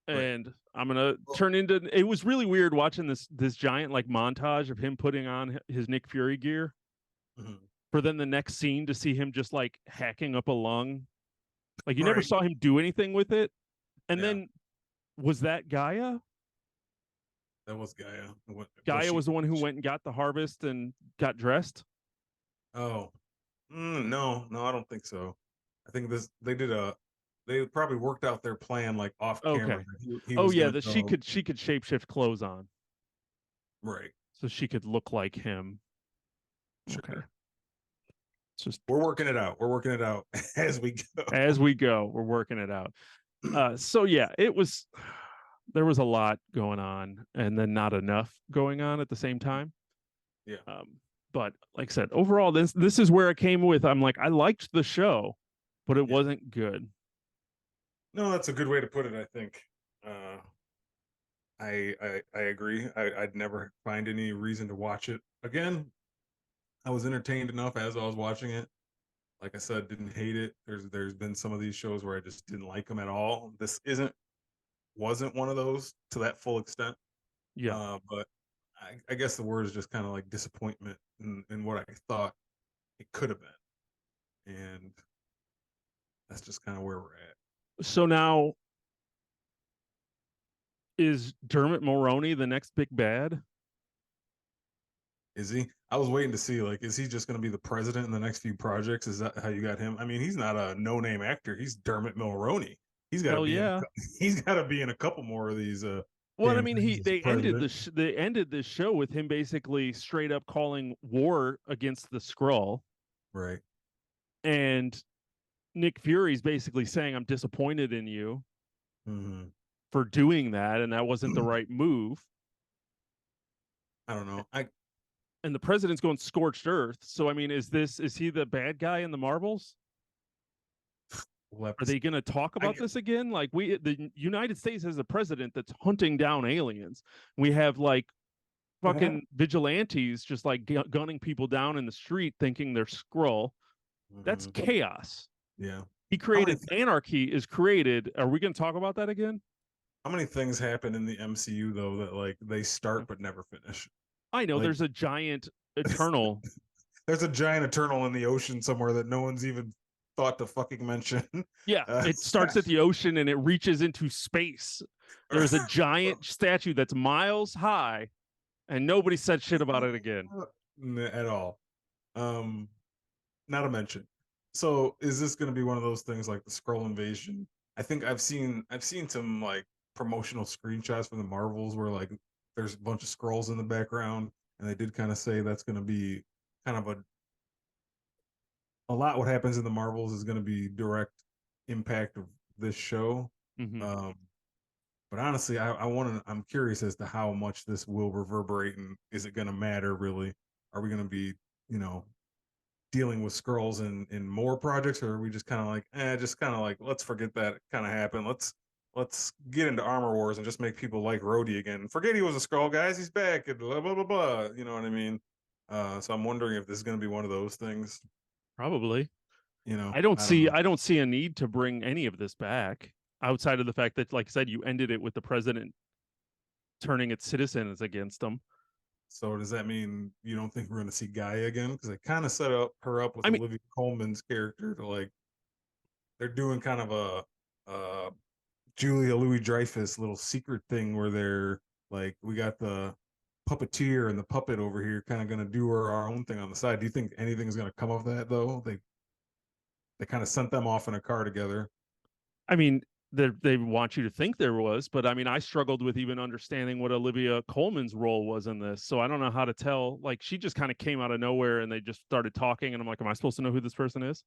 right. and I'm gonna Well, turn into it was really weird watching this giant like montage of him putting on his Nick Fury gear mhm. for then the next scene to see him just like hacking up a lung. Like you never Right. saw him do anything with it. And Yeah, then was that Gaia? that was Gaia. Was Gaia she? was the one who went and got the harvest and got dressed. Oh, no, no, I don't think so. I think this they did a. They probably worked out their plan like off camera. Okay. He Oh was yeah, gonna that go she could shapeshift clothes on right. so she could look like him. Okay. Sure. It's just We're working it out. We're working it out as we go. as we go, we're working it out. So yeah, it was there was a lot going on and then not enough going on at the same time. Yeah. Um, but like I said, overall, this is where it came with. I'm like, I liked the show, but it Yeah. wasn't good. No, that's a good way to put it, I think. Uh, I agree. I'd never find any reason to watch it again. I was entertained enough as I was watching it. Like I said, didn't hate it. There's been some of these shows where I just didn't like them at all. This isn't wasn't one of those to that full extent. Yeah. But I guess the word is just kind of like disappointment in what I thought it could have been, and that's just kind of where we're at. So now is Dermot Mulroney the next big bad? Is he? I was waiting to see, like, is he just going to be the president in the next few projects? Is that how you got him? I mean, he's not a no-name actor. He's Dermot Mulroney. He's got to Hell be in. yeah. He's got to be in a couple more of these Well, I damn mean, things as president. they ended this show with him basically straight up calling war against the Skrull, Right. and Nick Fury's basically saying, "I'm disappointed in you Mm-hmm. for doing that, and that wasn't the right move." I don't know. I And the president's going scorched earth. So, I mean, is he the bad guy in the Marvels? will have Are to see. they going to talk I about this again? Like the United States has a president that's hunting down aliens. We have like fucking vigilantes just like gunning people down in the street thinking they're Skrull. That's mm-hmm. chaos. Yeah. He How many created anarchy is created. Are we going to talk about that again? how many things happen in the MCU though that like they start but never finish? I know Like there's a giant eternal. there's a giant eternal in the ocean somewhere that no one's even thought to fucking mention. Yeah, it starts at the ocean and it reaches into space. There's a giant statue that's miles high, and nobody said shit about it again. At all. Um, Not a mention. So is this going to be one of those things like the scroll invasion? I think I've seen some like promotional screenshots from the Marvels where like there's a bunch of scrolls in the background, and they did kind of say that's going to be kind of a lot. What happens in the Marvels is going to be direct impact of this show. Mm-hmm. Um, but honestly, I want to. I'm curious as to how much this will reverberate, and is it going to matter really? Are we going to be, you know, dealing with scrolls in more projects, or are we just kind of like, just kind of like let's forget that kind of happened. Let's get into Armor Wars and just make people like Rhodey again. Forget he was a scroll, guys. He's back and blah blah blah blah. You know what I mean? So I'm wondering if this is going to be one of those things. Probably. You know, I don't I don't see know. I don't see a need to bring any of this back outside of the fact that, like I said, you ended it with the president turning its citizens against them. So does that mean you don't think we're going to see Gaia again? Because they kind of set up her up with I mean, Olivia Colman's character to like they're doing kind of a Julia Louis Dreyfus little secret thing where they're like, we got the puppeteer and the puppet over here, kind of going to do our own thing on the side. Do you think anything's going to come of that though? They kind of sent them off in a car together. I mean, they want you to think there was, but I mean, I struggled with even understanding what Olivia Colman's role was in this. So I don't know how to tell. Like, she just kind of came out of nowhere and they just started talking, and I'm like, am I supposed to know who this person is?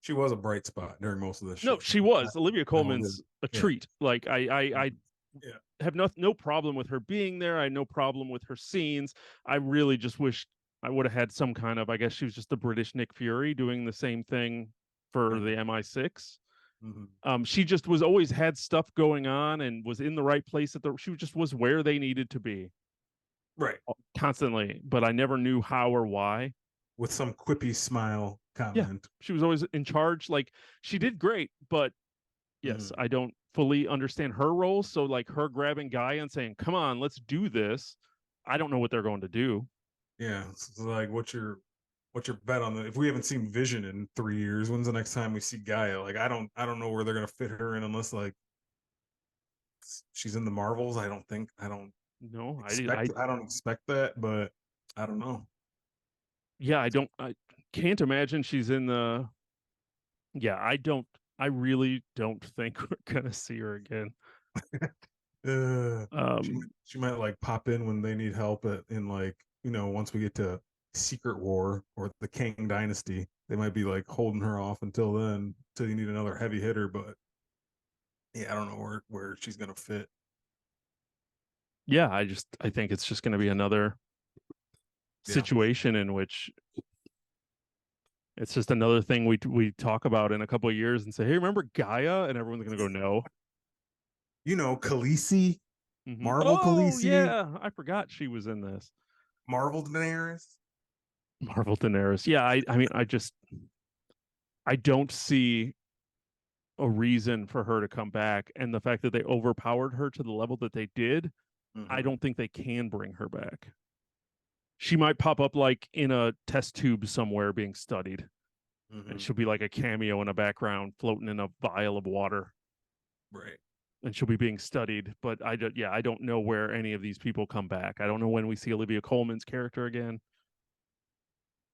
She was a bright spot during most of this No, show. she was. Olivia I will give, Colman's a yeah, treat. Like, I yeah, have no problem with her being there. I had no problem with her scenes. I really just wished I would have had some kind of. I guess she was just the British Nick Fury doing the same thing for the MI6. mm-hmm. She just was always had stuff going on and was in the right place at the. She just was where they needed to be Right, constantly, but I never knew how or why. with some quippy smile Yeah, comment. she was always in charge. Like, she did great, but yes, Mm-hmm. I don't fully understand her role. So like her grabbing Guy and saying, "Come on, let's do this." I don't know what they're going to do. Yeah, it's like what's your bet on the if we haven't seen Vision in 3 years, when's the next time we see Gaia? Like I don't know where they're gonna fit her in unless like she's in the Marvels. No, I I don't expect that, but I don't know. yeah, I can't imagine she's in the. Yeah, I really don't think we're gonna see her again. Uh, Um, she might like pop in when they need help in like, once we get to Secret War or the Kang Dynasty, they might be like holding her off until then, until you need another heavy hitter. But Yeah, I don't know where she's gonna fit. Yeah, I think it's just going to be another Yeah, situation in which it's just another thing we talk about in a couple of years and say, "Hey, remember Gaia?" And everyone's going to go, "No." Khaleesi, Marvel Oh Khaleesi, yeah, I forgot she was in this. Marvel Daenerys. Marvel Daenerys. Yeah, I mean, I don't see a reason for her to come back, and the fact that they overpowered her to the level that they did, I Mm-hmm. don't think they can bring her back. She might pop up like in a test tube somewhere being studied, and Mm-hmm. she'll be like a cameo in a background floating in a vial of water, Right. and she'll be being studied. But I don't know where any of these people come back. I don't know when we see Olivia Colman's character again.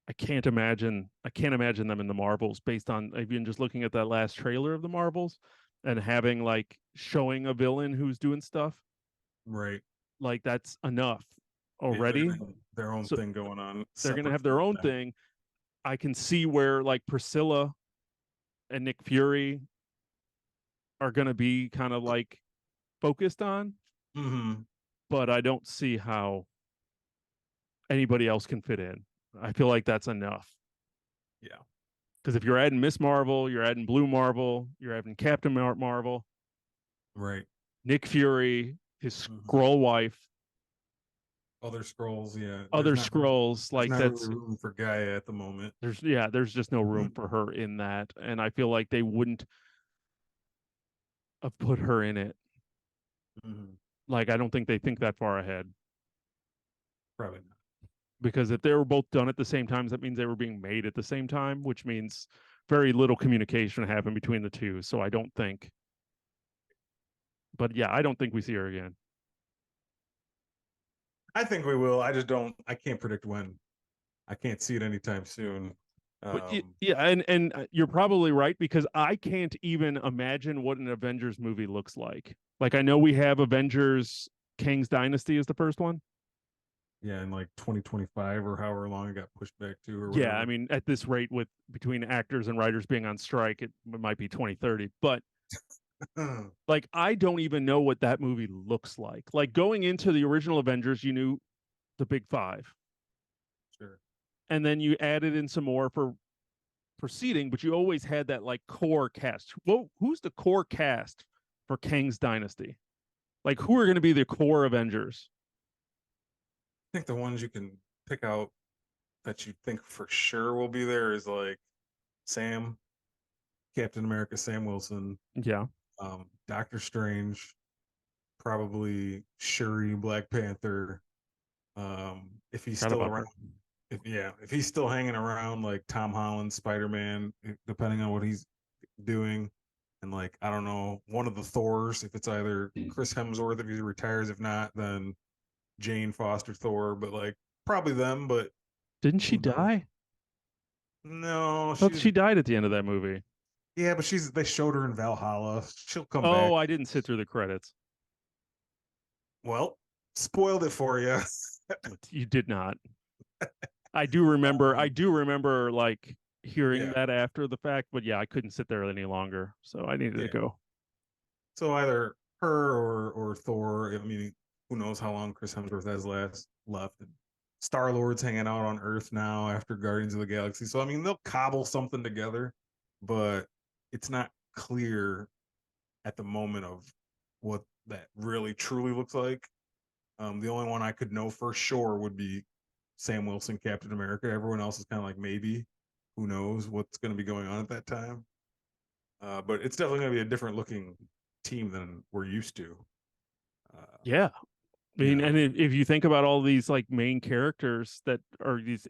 I can't imagine them in the Marvels based on even just looking at that last trailer of the Marvels and having like showing a villain who's doing stuff. Right. Like that's enough Yeah, they're already. gonna have their own So thing going on they're gonna separate have from their own that. thing. I can see where like Priscilla and Nick Fury are gonna be kind of like focused on, Mm-hmm. but I don't see how anybody else can fit in. I feel like that's enough. Yeah. Because if you're adding Miss Marvel, you're adding Blue Marvel, you're adding Captain Marvel, Right. Nick Fury, his Mm-hmm. scroll wife, Other scrolls, yeah. other scrolls, There's like not really that's room for Gaia at the moment. there's just no room for her in that. And I feel like they wouldn't have put her in it. Mm-hmm. Like I don't think they think that far ahead. Probably not. Because if they were both done at the same time, that means they were being made at the same time, which means very little communication happened between the two. So I don't think, but yeah, I don't think we see her again. I think we will. I just don't. I can't predict when. I can't see it anytime soon. But Um, yeah, and you're probably right because I can't even imagine what an Avengers movie looks like. Like I know we have Avengers Kang's Dynasty is the first one. yeah, in like 2025 or however long it got pushed back to or Yeah, I whatever. mean at this rate with between actors and writers being on strike, it might be 2030. But like I don't even know what that movie looks like. Like going into the original Avengers, you knew the big five, Sure. and then you added in some more for proceeding, but you always had that like core cast. Well, who's the core cast for Kang's Dynasty? Like who are going to be the core Avengers? I think the ones you can pick out that you think for sure will be there is like Sam, Captain America, Sam Wilson, Yeah, Doctor Strange, probably Shuri, Black Panther. If he's forgot still about around, her. if he's still hanging around, like Tom Holland, Spider Man, depending on what he's doing, and like I don't know, one of the Thors. If it's either Chris Hemsworth if he retires, if not, then Jane Foster Thor. But like probably them. But Didn't she who knows? die? No, I thought she's she died at the end of that movie. yeah, but she's they showed her in Valhalla. She'll come Oh, back. I didn't sit through the credits. Well, spoiled it for you. You did not. I do remember. I um, do remember like hearing yeah, that after the fact, but yeah, I couldn't sit there any longer, so I needed to yeah. go. So either her or Thor. I mean, who knows how long Chris Hemsworth has left. Star Lord's hanging out on Earth now after Guardians of the Galaxy. So I mean, they'll cobble something together, but it's not clear at the moment of what that really truly looks like. The only one I could know for sure would be Sam Wilson, Captain America. Everyone else is kind of like maybe. Who knows what's going to be going on at that time? But it's definitely going to be a different looking team than we're used to. Uh, Yeah, I you mean, know, and if you think about all these like main characters that are these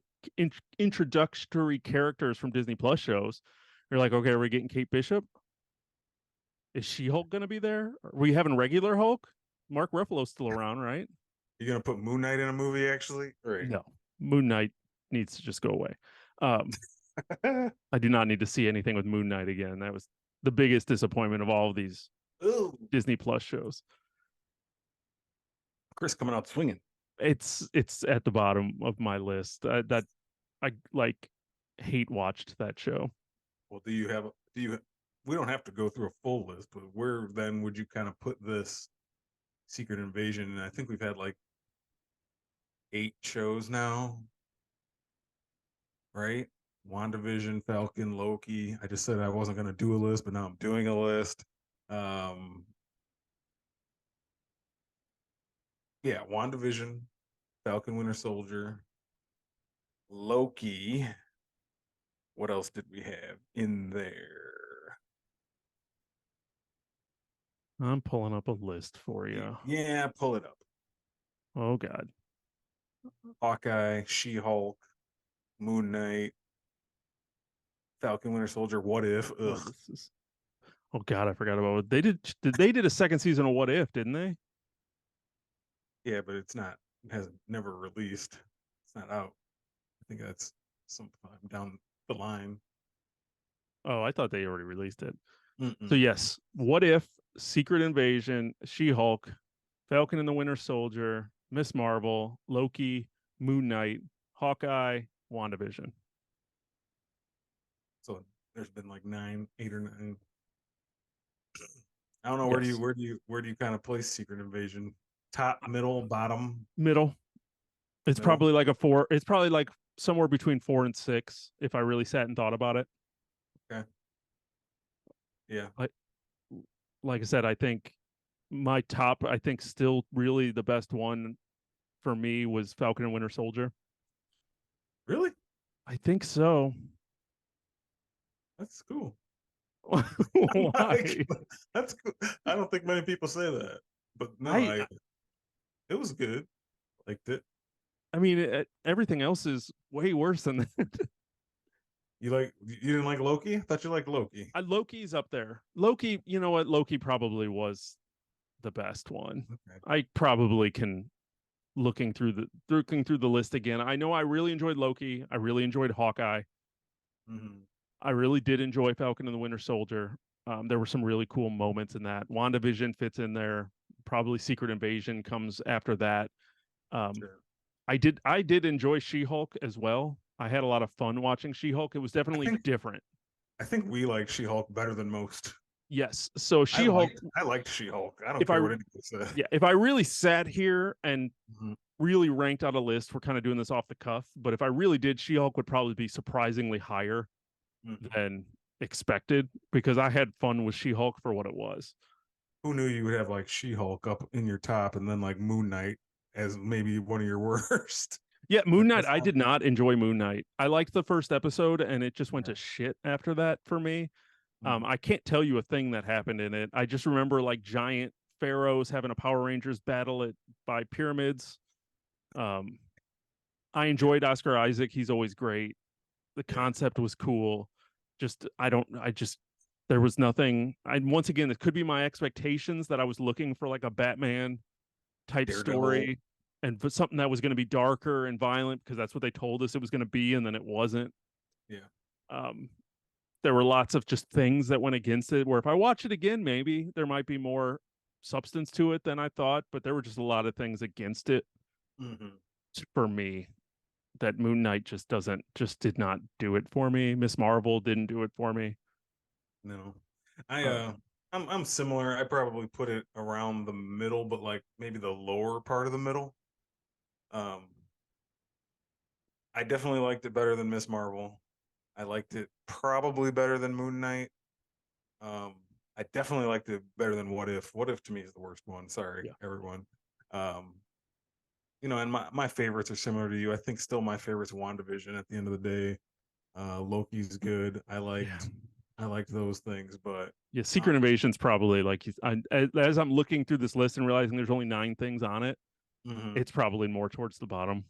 introductory characters from Disney Plus shows, you're like, okay, are we getting Kate Bishop? Is She Hulk going to be there? Are we having regular Hulk? Mark Ruffalo's still around, right? you're going to put Moon Knight in a movie, actually, right? No, Moon Knight needs to just go away. Um, I do not need to see anything with Moon Knight again. That was the biggest disappointment of all of these Ooh, Disney Plus shows. Chris coming out swinging. It's at the bottom of my list. I like hate watched that show. Well, do you we don't have to go through a full list, but where then would you kind of put this Secret Invasion? And I think we've had like 8 shows now, right? WandaVision, Falcon, Loki. I just said I wasn't going to do a list, but now I'm doing a list. Um, yeah, WandaVision, Falcon, Winter Soldier, Loki. What else did we have in there? I'm pulling up a list for you. Yeah, pull it up. Oh God. Hawkeye, She-Hulk, Moon Knight, Falcon, Winter Soldier. What if? Oh, Ugh. this is. Oh God, I forgot about it. They did. They did a second season of What If, didn't they? Yeah, but it's not. It hasn't never released. It's not out. I think that's sometime down the line. Oh, I thought they already released it. So Mm-mm. yes, What If, Secret Invasion, She-Hulk, Falcon and the Winter Soldier, Miss Marvel, Loki, Moon Knight, Hawkeye, WandaVision. So there's been like 9, 8 or 9. I don't know Yes, where do you kind of place Secret Invasion? Top, middle, bottom, middle. It's middle. probably like a 4. It's probably like somewhere between 4 and 6 if I really sat and thought about it. Okay. Yeah. Like like I said, I think my top, I think still really the best one for me was Falcon and Winter Soldier. Really? I think so. That's cool. Like, Why? that's cool. I don't think many people say that, but no, I I it was good. Liked it. I mean everything else is way worse than that. You didn't like Loki? I thought you liked Loki. Loki's up there. Loki, you know what? Loki probably was the best one. Okay. I probably can looking through the list again. I know I really enjoyed Loki. I really enjoyed Hawkeye. Mm-hmm. I really did enjoy Falcon and the Winter Soldier. There were some really cool moments in that. WandaVision fits in there. Probably Secret Invasion comes after that. Um, Sure. I did enjoy She-Hulk as well. I had a lot of fun watching She-Hulk. It was I definitely think different. I think we like She-Hulk better than most. Yes. So She-Hulk, I liked She-Hulk. I don't if I care what anybody says. yeah, if I really sat here and Mm-hmm. really ranked out a list, we're kind of doing this off the cuff, but if I really did, She-Hulk would probably be surprisingly higher Mm-hmm. than expected because I had fun with She-Hulk for what it was. Who knew you would have like She-Hulk up in your top and then like Moon Knight as maybe one of your worst? Yeah, Moon Like Knight, that's I not. did not enjoy Moon Knight. I liked the first episode and it just went to Okay. shit after that for me. Mm-hmm. I can't tell you a thing that happened in it. I just remember like giant pharaohs having a Power Rangers battle it by pyramids. Um, I Yeah. enjoyed Oscar Isaac. He's always great. The Yeah. concept was cool. Just I don't I just there was nothing. I once again it could be my expectations that I was looking for like a Batman type Daredevil. story and for something that was going to be darker and violent because that's what they told us it was going to be and then it wasn't. Yeah. Um there were lots of just things that went against it where if I watch it again maybe there might be more substance to it than I thought, but there were just a lot of things against it Mm-hmm. for me that Moon Knight just did not do it for me. Miss Marvel didn't do it for me. No. I Uh, I'm similar. I probably put it around the middle, but like maybe the lower part of the middle. Um I definitely liked it better than Miss Marvel. I liked it probably better than Moon Knight. Um I definitely liked it better than What If. What If to me is the worst one. Sorry, yeah, everyone. Um and my favorites are similar to you. I think still my favorite's WandaVision at the end of the day. Loki's good. yeah, I liked those things, but yeah. um Secret Invasion's probably like as I'm looking through this list and realizing there's only 9 things on it. mhm. It's probably more towards the bottom.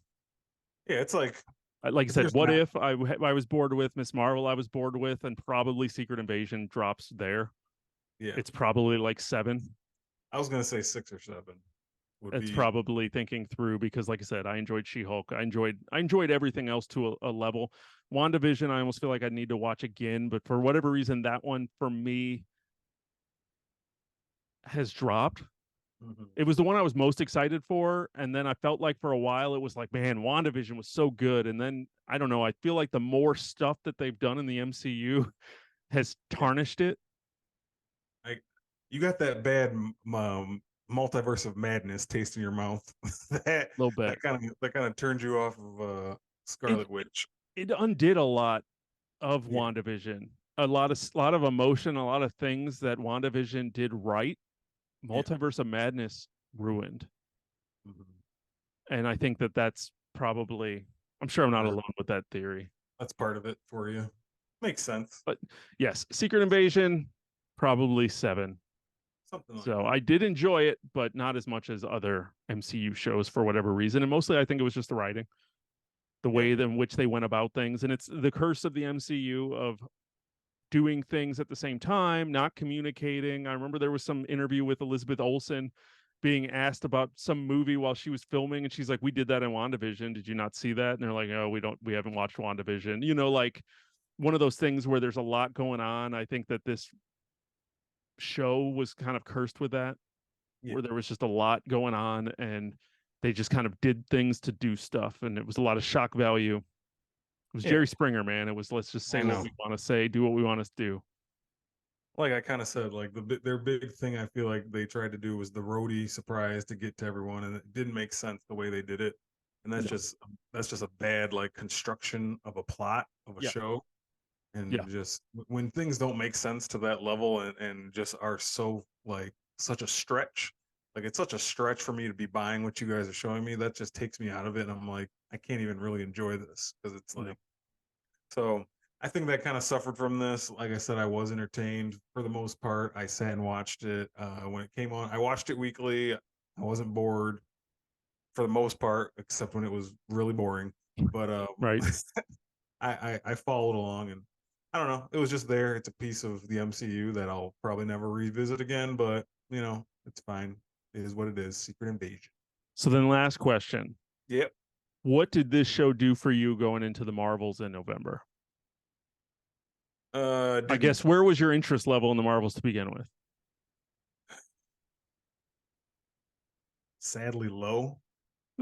Yeah, it's like Like I if said, there's what not if I was bored with Miss Marvel? I was bored with, and probably Secret Invasion drops there. yeah. It's probably like 7. I was gonna say 6 or 7 would It's be probably thinking through because, like I said, I enjoyed She-Hulk. I enjoyed everything else to a level. WandaVision, I almost feel like I need to watch again, but for whatever reason, that one for me has dropped. mhm. It was the one I was most excited for, and then I felt like for a while it was like, man, WandaVision was so good, and then I don't know. I feel like the more stuff that they've done in the MCU has Yeah. tarnished it. you got that bad multiverse of madness taste in your mouth that A little bit. that kind of turns you off of It Scarlet Witch. it undid a lot of Yeah. WandaVision. A lot of emotion, a lot of things that WandaVision did right. Yeah. Multiverse of Madness ruined. Mhm. And I think that that's probably, I'm sure I'm not Or alone with that theory. that's part of it for you. Makes sense. But yes, Secret Invasion, probably 7. Something like So that. I did enjoy it, but not as much as other MCU shows for whatever reason. And mostly I think it was just the writing, the Yeah. way in which they went about things. And it's the curse of the MCU of doing things at the same time, not communicating. I remember there was some interview with Elizabeth Olsen being asked about some movie while she was filming, and she's like, "We did that in WandaVision. Did you not see that?" And they're like, "Oh, we haven't watched WandaVision." Like one of those things where there's a lot going on. I think that this show was kind of cursed with that, Yeah. where there was just a lot going on, and they just kind of did things to do stuff, and it was a lot of shock value. It was Yeah. Jerry Springer, man. It was, let's just say I what know. we want to say, do what we want to do. Like I kind of said, like their big thing I feel like they tried to do was the roadie surprise to get to everyone, and it didn't make sense the way they did it. And No. that's just a bad like construction of a plot of a Yeah. show. Yeah. And just when things don't make sense to that level and just are so like such a stretch, like it's such a stretch for me to be buying what you guys are showing me, that just takes me out of it, and I'm like, I can't even really enjoy this because it's No. like, so I think that kind of suffered from this. Like I said, I was entertained for the most part. I sat and watched it when it came on. I watched it weekly. I wasn't bored for the most part, except when it was really boring. But Right. I followed along, and I don't know. It was just there. It's a piece of the MCU that I'll probably never revisit again. But it's fine. It is what it is. Secret Invasion. So then, last question: Yep. what did this show do for you going into the Marvels in November? I Didn't guess where was your interest level in the Marvels to begin with? sadly low.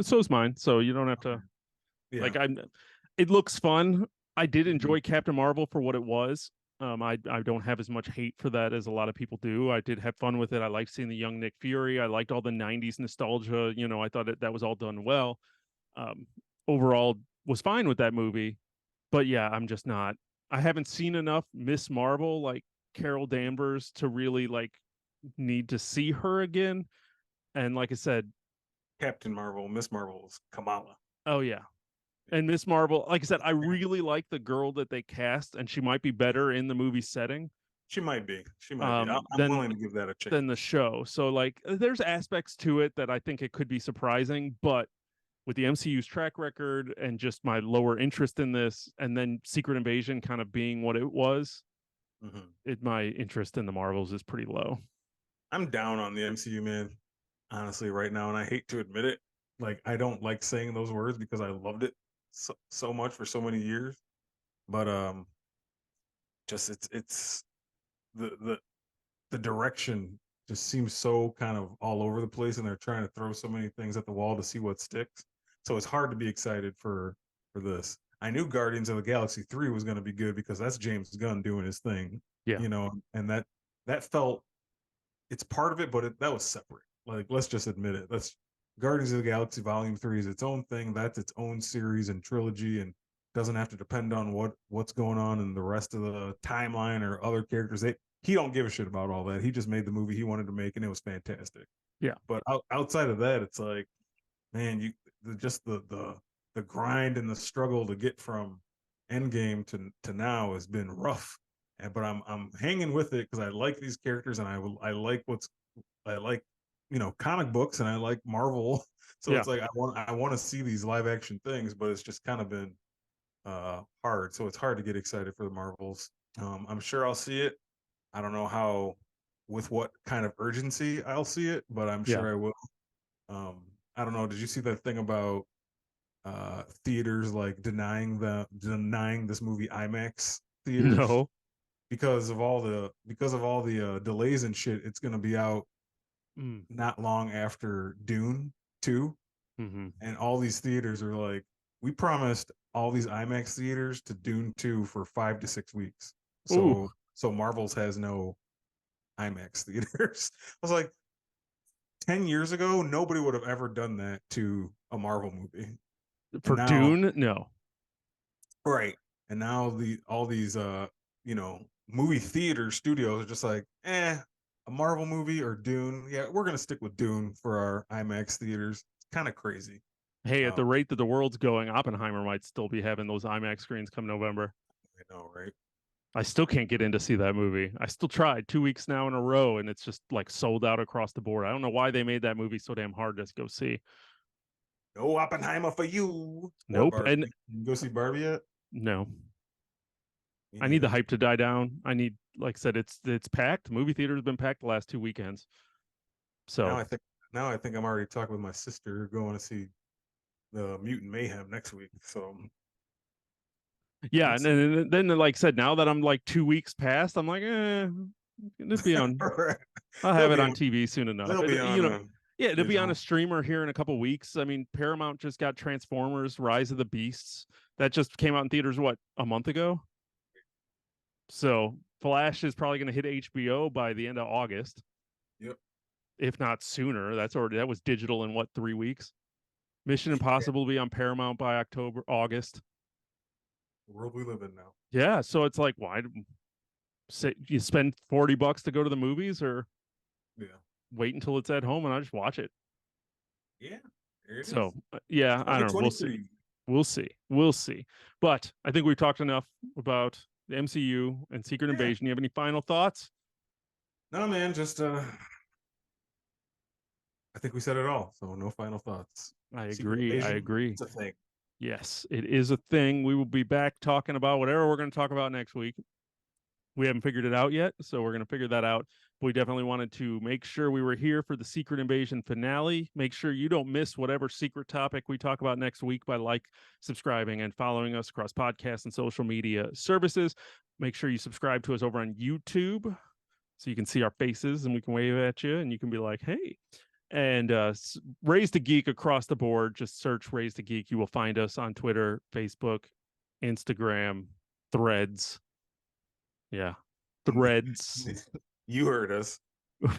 So is mine. So you don't have Okay. to Yeah. like. It looks fun. I did Mhm. enjoy Captain Marvel for what it was. I don't have as much hate for that as a lot of people do. I did have fun with it. I liked seeing the young Nick Fury. I liked all the '90s nostalgia. I thought that was all done well. Um, Overall, was fine with that movie. But yeah, I'm just not. I haven't seen enough Miss Marvel, like Carol Danvers, to really like need to see her again. And like I said, Captain Marvel, Miss Marvel's Kamala. oh yeah. And Miss Marvel, like I said, I Yeah. really like the girl that they cast, and she might be better in the movie setting She might be. She might be. I'm than willing to give that a chance. the show. So like there's aspects to it that I think it could be surprising, but with the MCU's track record and just my lower interest in this, and then Secret Invasion kind of being what it was, Hmm. my interest in the Marvels is pretty low. I'm down on the MCU, man. Honestly, right now, and I hate to admit it. Like, I don't like saying those words because I loved it so much for so many years. But just it's the the direction just seems so kind of all over the place, and they're trying to throw so many things at the wall to see what sticks. So it's hard to be excited for this. I knew Guardians of the Galaxy 3 was going to be good because that's James Gunn doing his thing, Yeah. and that felt, it's part of it, but that was separate. Like, let's just admit it. That's Guardians of the Galaxy Volume 3 is its own thing. That's its own series and trilogy, and doesn't have to depend on what's going on in the rest of the timeline or other characters. He don't give a shit about all that. He just made the movie he wanted to make, and it was fantastic. Yeah. But outside of that, it's like, man, just the grind and the struggle to get from Endgame to now has been rough. But I'm hanging with it because I like these characters, and I like comic books, and I like Marvel. So Yeah. it's like I want to see these live action things, but it's just kind of been hard. So it's hard to get excited for the Marvels. I'm sure I'll see it. I don't know how, with what kind of urgency I'll see it, but I'm Yeah. sure I will. I don't know. Did you see that thing about theaters like denying this movie IMAX theaters No. because of all the delays and shit? It's gonna be out Mm. not long after Dune 2, Hmm. and all these theaters are like, we promised all these IMAX theaters to Dune 2 for 5 to 6 weeks. Ooh. So Marvel's has no IMAX theaters. I was like, 10 years ago, nobody would have ever done that to a Marvel movie. And For now, Dune, no. right. And now all these movie theater studios are just like, a Marvel movie or Dune. Yeah, we're gonna stick with Dune for our IMAX theaters. It's kind of crazy. Hey, at Um, the rate that the world's going, Oppenheimer might still be having those IMAX screens come November. I know, right? I still can't get in to see that movie. I still tried 2 weeks now in a row, and it's just like sold out across the board. I don't know why they made that movie so damn hard to go see. No Oppenheimer for you or Nope. Barbie. And You go see Barbie yet? no, Me I need the neither. hype to die down. I need, like I said, it's packed. Movie theater's been packed the last 2 weekends. Now So I think now I think I'm already talking with my sister going to see the Mutant Mayhem next week. So yeah, and excited. then like I said, now that I'm like 2 weeks past, I'm like, it'll be on. Right. I'll It'll have it be on on. TV soon enough. It'll be on Yeah, it'll be on a digital. streamer here in a couple weeks. I mean, Paramount just got Transformers: Rise of the Beasts. That just came out in theaters what, a month ago. So Flash is probably going to hit HBO by the end of August, Yep. if not sooner. That was digital in what, 3 weeks. Mission Impossible will be on Paramount by August. The world we live in now. Yeah, so it's like, why say you spend $40 to go to the movies, or Yeah. wait until it's at home and I just watch it. Yeah. There it So is. yeah, I don't know. We'll see. 2023. We'll see. We'll see. But I think we've talked enough about the MCU and Secret Yeah. Invasion. You have any final thoughts? No, man, just I think we said it all. So no final thoughts. I Secret agree. I Invasion, agree. it's a thing. Yes, it is a thing. We will be back talking about whatever we're going to talk about next week. We haven't figured it out yet, so we're going to figure that out. But we definitely wanted to make sure we were here for the Secret Invasion finale. Make sure you don't miss whatever secret topic we talk about next week by subscribing, and following us across podcasts and social media services. Make sure you subscribe to us over on YouTube so you can see our faces and we can wave at you and you can be like, hey. And Raised A Geek across the board. Just search Raised A Geek. You will find us on Twitter, Facebook, Instagram, Threads. Yeah. Threads. You heard us.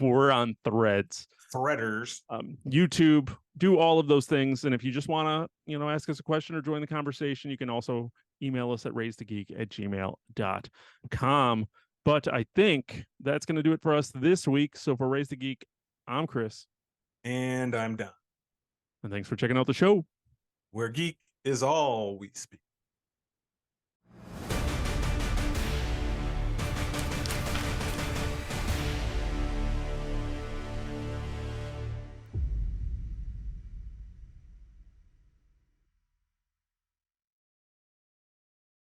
We're on Threads. Threaders. YouTube, do all of those things. And if you just want to, ask us a question or join the conversation, you can also email us at raisedageek@gmail.com. But I think that's going to do it for us this week. So for Raised A Geek, I'm Chris. And I'm Don. And thanks for checking out the show. Where geek is all we speak.